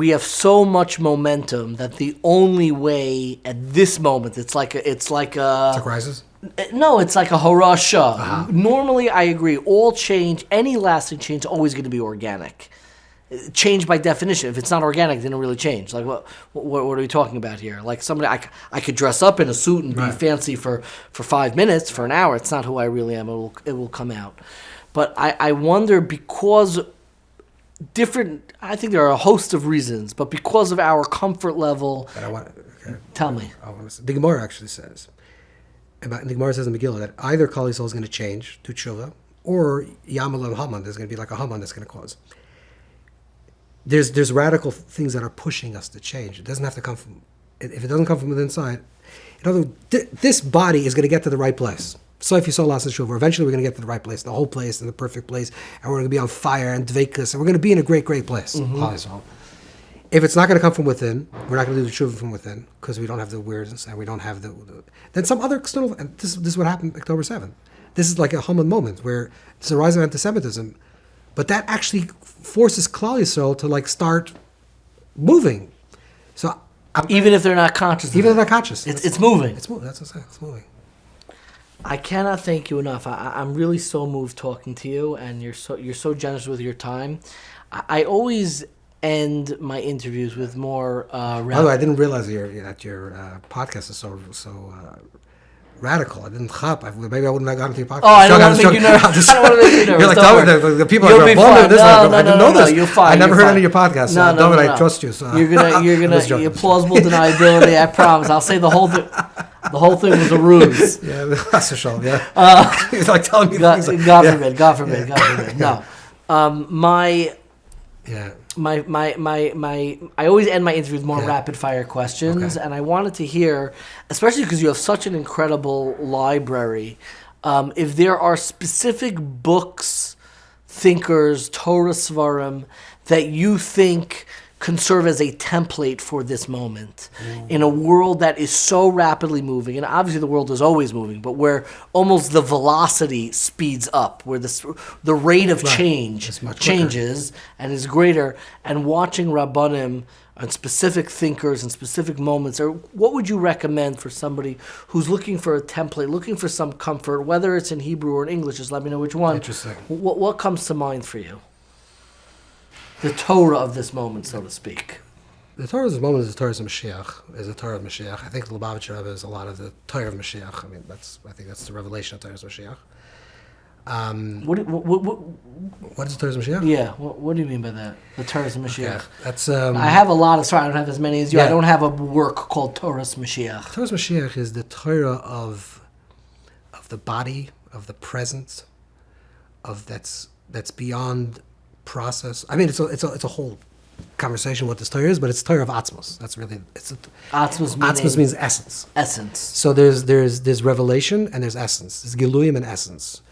have so much momentum that the only way at this moment it's like a crisis. No, it's like a harasha. Normally, I agree. All change, any lasting change, is always going to be organic. Change by definition. If it's not organic, then it really change. Like what are we talking about here? Like somebody, I could dress up in a suit and be fancy for 5 minutes, for an hour. It's not who I really am. It will come out. But I wonder because different. I think there are a host of reasons, but because of our comfort level. Tell me. The Gemara actually says. The Gemara says in Megillah that either Klal Yisrael is going to change to Teshuva, or Yamal and Haman, there's going to be like a Haman that's going to cause. There's radical things that are pushing us to change. It doesn't have to come from. If it doesn't come from within inside, in other words, this body is going to get to the right place. So if you saw last Teshuva, eventually we're going to get to the right place, the whole place, and the perfect place, and we're going to be on fire and dveikus, and we're going to be in a great, great place. Klal Yisrael. If it's not going to come from within, we're not going to do the tshuva from within because we don't have the weirdness and we don't have the then some other external. And this is what happened October 7th. This is like a Haman moment where there's a rise of antisemitism, but that actually forces Klal Yisrael to start moving. So even if they're not conscious, even if they're not conscious, it's moving. It's moving. That's what I'm saying. It's moving. I cannot thank you enough. I'm really so moved talking to you, and you're so generous with your time. I always end my interviews with more. Although I didn't realize that your podcast is so radical. I didn't chop. Maybe I wouldn't have gotten to your podcast. Oh, I don't want to make you nervous. I don't want to make you nervous. You're like, the people are going to this. I didn't know this. You're fine. I never heard any of your podcasts. No, I trust you. So you're gonna plausible deniability. I promise. I'll say the whole thing. The whole thing was a ruse. Yeah, that's for sure. Yeah. It's like telling me God things. God forbid. No. I always end my interviews with more rapid fire questions, and I wanted to hear, especially because you have such an incredible library, if there are specific books, thinkers, Torah Svarim that you think can serve as a template for this moment in a world that is so rapidly moving, and obviously the world is always moving, but where almost the velocity speeds up, where the rate of change changes and is greater, and watching Rabbanim and specific thinkers and specific moments, or what would you recommend for somebody who's looking for a template, looking for some comfort, whether it's in Hebrew or in English, just let me know which one. Interesting. What comes to mind for you? The Torah of this moment, so to speak. The Torah of this moment is the Torah of Mashiach. Is the Torah of Mashiach. I think the Lubavitcher Rebbe is a lot of the Torah of Mashiach. I think that's the revelation of Torah of Mashiach. What is the Torah of Mashiach? Yeah. What do you mean by that? The Torah of Mashiach. Okay. That's. I have a lot of. Sorry, I don't have as many as you. Yeah. I don't have a work called Torah of Mashiach. Torah of Mashiach is the Torah of the body, of the presence, of that's beyond process. It's a whole conversation what this Torah is, but it's Torah of Atzmos. That's really Atzmos means essence. Essence. So there's revelation and there's essence. There's Giluyim and essence.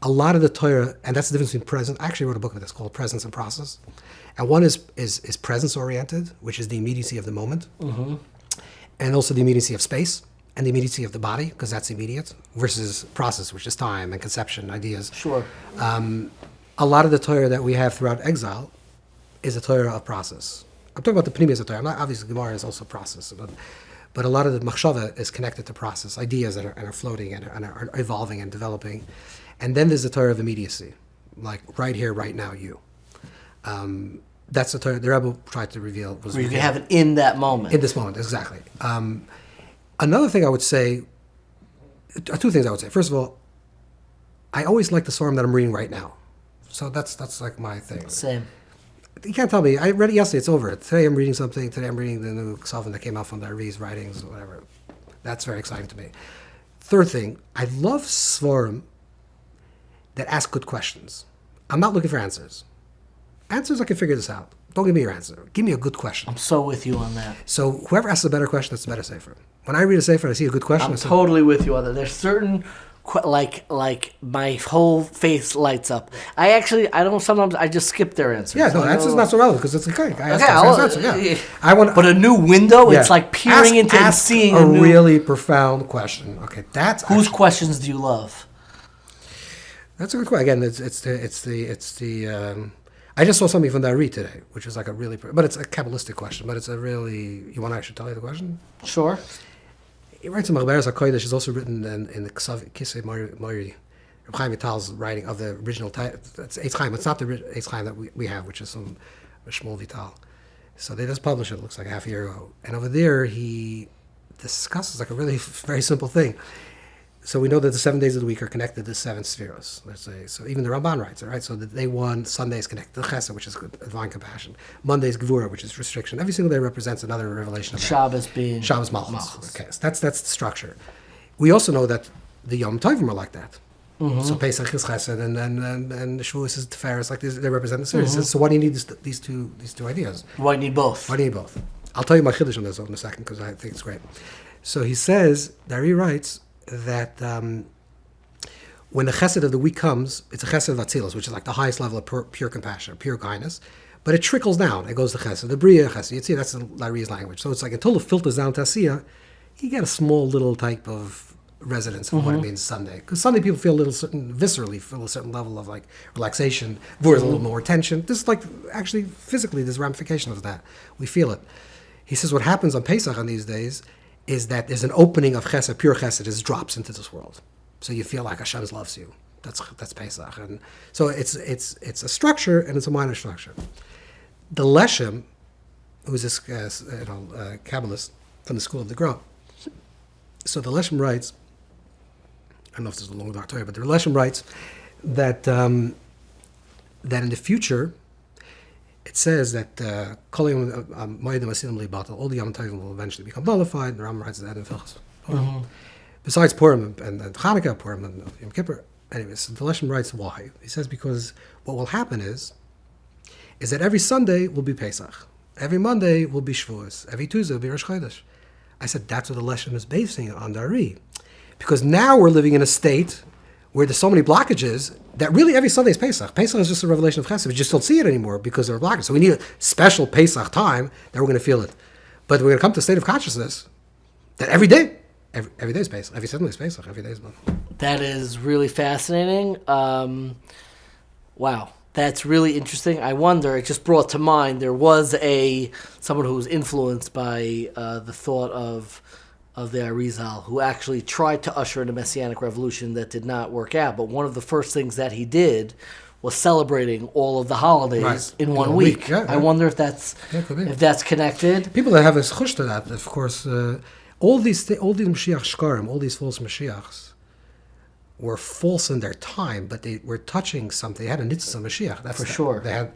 A lot of the Torah, and that's the difference between presence. I actually wrote a book of this called Presence and Process. And one is presence oriented, which is the immediacy of the moment, and also the immediacy of space, and the immediacy of the body, because that's immediate, versus process, which is time and conception, ideas. Sure. A lot of the Torah that we have throughout exile is a Torah of process. I'm talking about the Pneumius of Torah. I'm not, obviously, Gemara is also process, but a lot of the Machshava is connected to process, ideas that are floating and are evolving and developing. And then there's the Torah of immediacy, like right here, right now, you. That's the Torah the Rebbe tried to reveal. Where you can have it in that moment. In this moment, exactly. Another thing I would say, two things I would say. First of all, I always like the Psalm that I'm reading right now. So that's like my thing. Same. You can't tell me. I read it yesterday. It's over. Today I'm reading something. Today I'm reading the new Ksavim that came out from the Ari's writings, whatever. That's very exciting to me. Third thing, I love Svarim that ask good questions. I'm not looking for answers. Answers, I can figure this out. Don't give me your answer. Give me a good question. I'm so with you on that. So whoever asks a better question, that's a better sefer. When I read a sefer and I see a good question, I'm totally with you on that. There's certain, like my whole face lights up. I don't, sometimes I just skip their answers. Yeah, no, the answer's not so relevant because it's okay. But a new window, it's like peering into and seeing a really profound question. Okay, that's whose questions do you love? That's a good question. Again, it's the I just saw something from the Ari today, which is like a really, but it's a Kabbalistic question, but it's a really, you want I should tell you the question? Sure. He writes in Marah D'asra HaKodesh, is also written in the Kisei Mari, Reb Chaim Vital's writing of the original title. It's Eitz Chaim, it's not the Eitz Chaim that we have, which is some Shmuel Vital. So they just published it, looks like a half a year ago. And over there, he discusses like a really very simple thing. So we know that the 7 days of the week are connected to 7 spheres. Let's say, so even the Ramban writes it, right? So that day one, Sunday is connected to Chesed, which is divine compassion. Monday is Gevura, which is restriction. Every single day represents another revelation of Shabbos being Shabbos Malchus. Okay, so that's the structure. We also know that the Yom Tovim are like that. Mm-hmm. So Pesach is Chesed, and Shavuos is Tiferes. Like they represent the series. Mm-hmm. So why do you need these two ideas? Why do you need both? Why do you need both? I'll tell you my chiddush on this in a second because I think it's great. So he says, Dari writes that when the chesed of the week comes, it's a chesed of atzilus, which is like the highest level of pure compassion, pure kindness, but it trickles down. It goes to chesed, the bria chesed. You see, that's the Lari's language. So it's like until it filters down to asiyah, you get a small little type of resonance of what it means Sunday. Because Sunday people feel a little viscerally feel a certain level of like relaxation, there's a little more tension. This is like actually physically there's ramification of that. We feel it. He says what happens on Pesach on these days is that there's an opening of chesed, pure chesed, is drops into this world. So you feel like Hashem loves you. That's Pesach. And so it's a structure and it's a minor structure. The Leshem, who's this Kabbalist from the school of the Gra. So the Leshem writes, I don't know if this is a long dark Torah, but the Leshem writes that that in the future, it says that all the Yom Tovim will eventually become nullified. The Rambam writes that in Filchus. Besides Purim and Chanukah, Purim and Yom Kippur. Anyways, the Leshem writes why. He says because what will happen is that every Sunday will be Pesach. Every Monday will be Shavuos. Every Tuesday will be Rosh Chodesh. I said that's what the Leshem is basing on the Ari. Because now we're living in a state where there's so many blockages that really every Sunday is Pesach. Pesach is just a revelation of Chesed. We just don't see it anymore because there are blockages. So we need a special Pesach time that we're going to feel it. But we're going to come to a state of consciousness that every day is Pesach. Every Sunday is Pesach. Every day is Monday. That is really fascinating. Wow. That's really interesting. I wonder, it just brought to mind, there was someone who was influenced by the thought of the Arizal, who actually tried to usher in a messianic revolution that did not work out. But one of the first things that he did was celebrating all of the holidays in 1 week. Yeah, I wonder if that's connected. People that have a chush to that, of course, all these Mashiach Shkarim, all these false Mashiachs, were false in their time, but they were touching something. They had a nitzah Mashiach. That's for sure.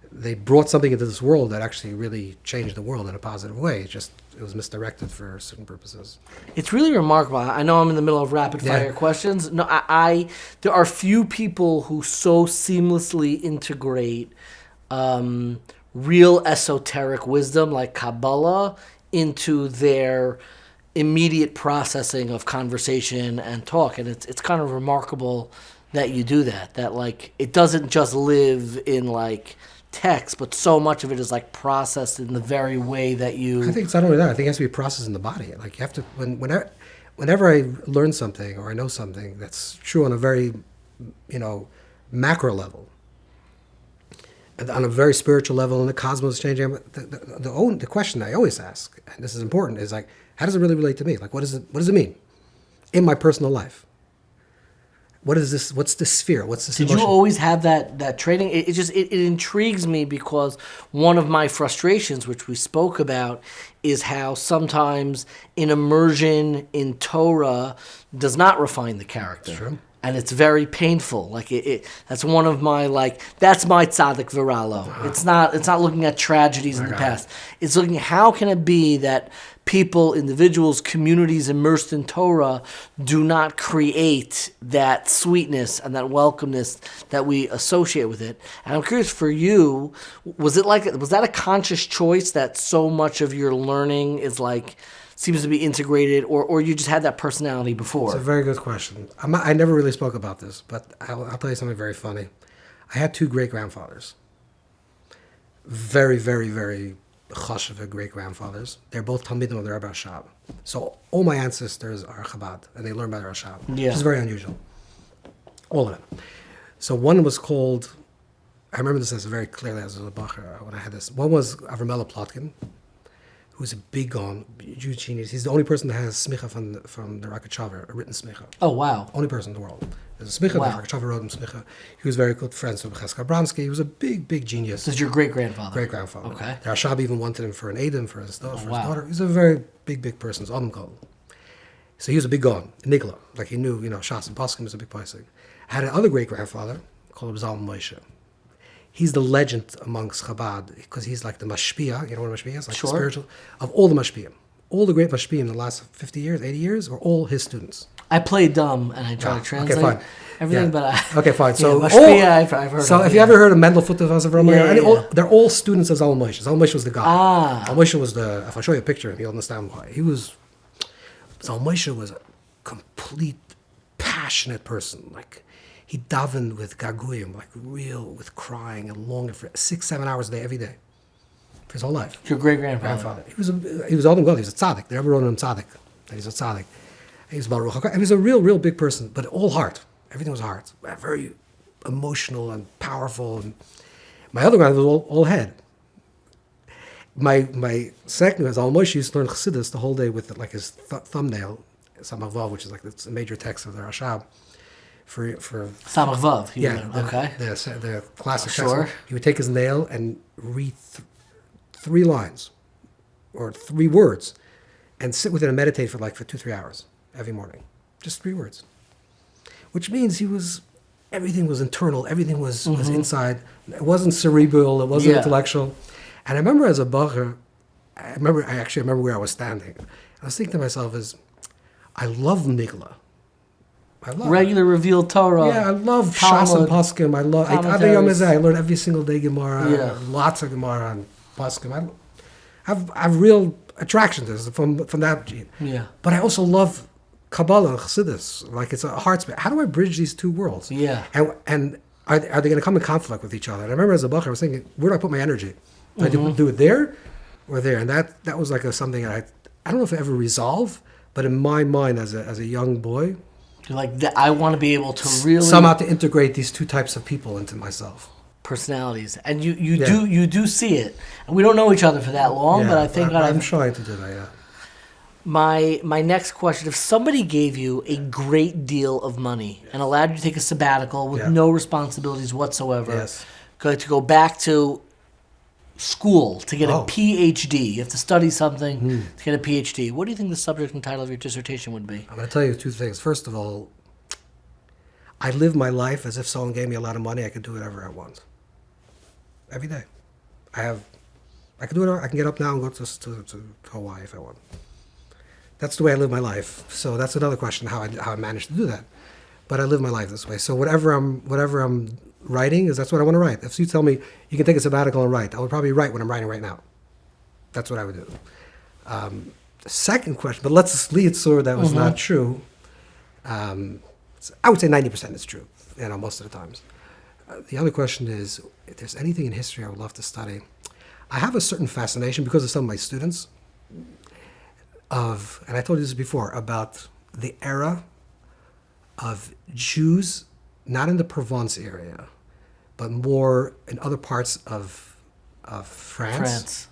They brought something into this world that actually really changed the world in a positive way. It was misdirected for certain purposes. It's really remarkable. I know I'm in the middle of rapid fire questions. No, there are few people who so seamlessly integrate real esoteric wisdom like Kabbalah into their immediate processing of conversation and talk. And it's kind of remarkable that you do that. That like it doesn't just live in like text, but so much of it is like processed in the very way that you. I think it's not only that. I think it has to be processed in the body. Like you have to whenever I learn something or I know something that's true on a very, macro level, and on a very spiritual level, and the cosmos is changing, the question I always ask, and this is important, is like, how does it really relate to me? Like, what does it mean in my personal life? What is this? What's this sphere? What's this Did emotion? you always have that training? It intrigues me because one of my frustrations, which we spoke about, is how sometimes an immersion in Torah does not refine the character. Sure. And it's very painful. Like that's one of my that's my tzaddik viralo. It's not looking at tragedies in the past. It's looking at how can it be that people, individuals, communities immersed in Torah do not create that sweetness and that welcomeness that we associate with it. And I'm curious for you, was that a conscious choice that so much of your learning is seems to be integrated, or you just had that personality before? It's a very good question. I never really spoke about this, but I'll tell you something very funny. I had two great-grandfathers. Very, very, very chashuva great-grandfathers. They're both Talmidim of the Rebbe Rashab. So all my ancestors are Chabad, and they learned by the Rashab, which is very unusual. All of them. So one was called, I remember this as very clearly as a bacher when I had this. One was Avramela Plotkin, who's a big Gaon, Jewish genius. He's the only person that has smicha from the Rakachava, a written smicha. Oh, wow. Only person in the world. There's a smicha, Wow. the Rakachava wrote him smicha. He was very good friends with Cheska Bronski. He was a big, big genius. This is your great-grandfather? Great-grandfather. Okay. The Rashab even wanted him for an Adam, for his wow. daughter. He's a very big, big person. It's Adam Kol. So he was a big Gaon, Nigla. Like he knew, Shas and Poskim was a big person. I had another great-grandfather called Zalman Moshe. He's the legend amongst Chabad because he's like the mashpia. You know what a mashpia is? Like the spiritual of all the mashpiyim. All the great mashpiyim in the last 50 years, 80 years, were all his students. I play dumb and I try to translate everything, but okay, fine. So mashpia, I've heard. So if you ever heard of Mendel Futavas of Ramah, they're all students of Zalman Moshe. Zalman Moshe was the guy. Zalman Moshe was the. If I show you a picture, you'll understand why. Zalman Moshe was a complete, passionate person. Like. He davened with gaguyim, with crying and longing for 6-7 hours a day, every day, for his whole life. Your great-grandfather. He was Adam God. He was a tzaddik. They ever wrote him tzaddik. That he's a tzaddik. He was Baruch HaKodesh. He was a real, real big person, but all heart. Everything was heart. Very emotional and powerful. And my other guy was all head. My second was Al Moshe used to learn Chassidus the whole day with his thumbnail, Samach Vav, which is it's a major text of the Rashab. For Samach Vav. The classic. Sure. Text. He would take his nail and read 3 lines or 3 words, and sit with it and meditate for 2-3 hours every morning, just 3 words. Which means everything was internal, everything was inside. It wasn't cerebral, it wasn't intellectual. And I remember as a bacher, I remember where I was standing. I was thinking to myself, I love Nigla. I love regular revealed Torah. Yeah, I love Shas and Poskim. I learn every single day Gemara. Lots of Gemara and Poskim. I have real attraction to this from that gene. Yeah. But I also love Kabbalah and Chassidus. It's a heart space. How do I bridge these 2 worlds? Yeah. And are they going to come in conflict with each other? And I remember as a bacher, I was thinking, where do I put my energy? Do I do it there or there? And that was something I don't know if I ever resolved, but in my mind as a young boy, you're I want to be able to really somehow to integrate these 2 types of people into myself. Personalities, and you do see it, and we don't know each other for that long, but I think I'm trying to do that. Yeah. My next question: if somebody gave you a great deal of money and allowed you to take a sabbatical with no responsibilities whatsoever, to go back to school to get a PhD, you have to study something to get a PhD. What do you think the subject and title of your dissertation would be? I'm going to tell you 2 things. First of all, I live my life as if someone gave me a lot of money. I could do whatever I want. Every day. I can do it. I can get up now and go to Hawaii if I want. That's the way I live my life. So that's another question, how I managed to do that. But I live my life this way. So whatever I'm writing that's what I want to write. If you tell me you can take a sabbatical and write, I would probably write what I'm writing right now. That's what I would do. The second question, but let's lead so that was not true. I would say 90% is true, most of the times. The other question is, if there's anything in history I would love to study. I have a certain fascination because of some of my students and I told you this before, about the era of Jews, not in the Provence area, but more in other parts of France.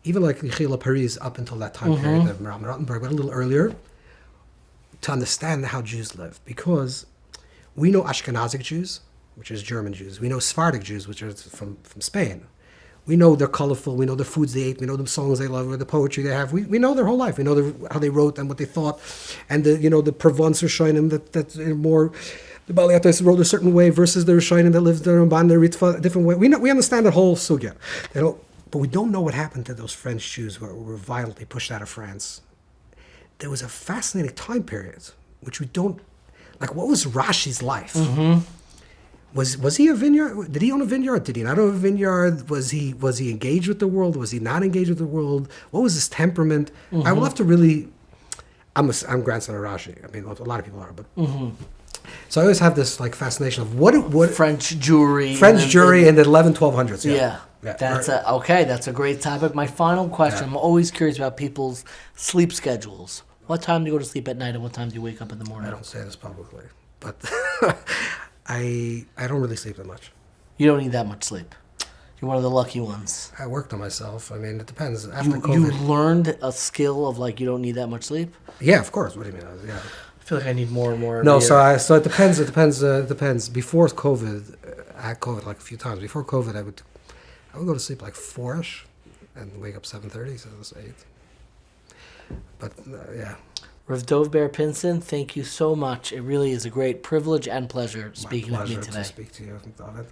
Even like Michela Paris up until that time period of Marah D'asra, but a little earlier, to understand how Jews live. Because we know Ashkenazic Jews, which is German Jews. We know Sephardic Jews, which are from Spain. We know they're colorful. We know the foods they ate. We know the songs they love, or the poetry they have. We know their whole life. We know how they wrote and what they thought. And the Provence Rishonim that's more... The Baliatos wrote a certain way versus the Rishonim that lived there in Ban, a different way. We understand the whole sugya. But we don't know what happened to those French Jews who were violently pushed out of France. There was a fascinating time period, which we don't... Like, what was Rashi's life? Was he a vineyard? Did he own a vineyard? Did he not own a vineyard? Was he engaged with the world? Was he not engaged with the world? What was his temperament? I will have to really... I'm grandson of Rashi. I mean, a lot of people are, but... So I always have this like fascination of what French Jewry in the 1100s, 1200s. Yeah. That's a great topic. My final question, I'm always curious about people's sleep schedules. What time do you go to sleep at night and what time do you wake up in the morning? I don't say this publicly, but I don't really sleep that much. You don't need that much sleep. You're one of the lucky ones. I worked on myself. I mean, it depends. After you COVID, learned a skill of like you don't need that much sleep? Yeah, of course. What do you mean? Yeah. I feel like I need more and more. No, so it depends. It depends. Before COVID, I had COVID like a few times. Before COVID, I would go to sleep like 4ish and wake up 7:30, so that's 8. But yeah. Rav DovBer Pinson, thank you so much. It really is a great privilege and pleasure speaking with me today. To speak to you, David.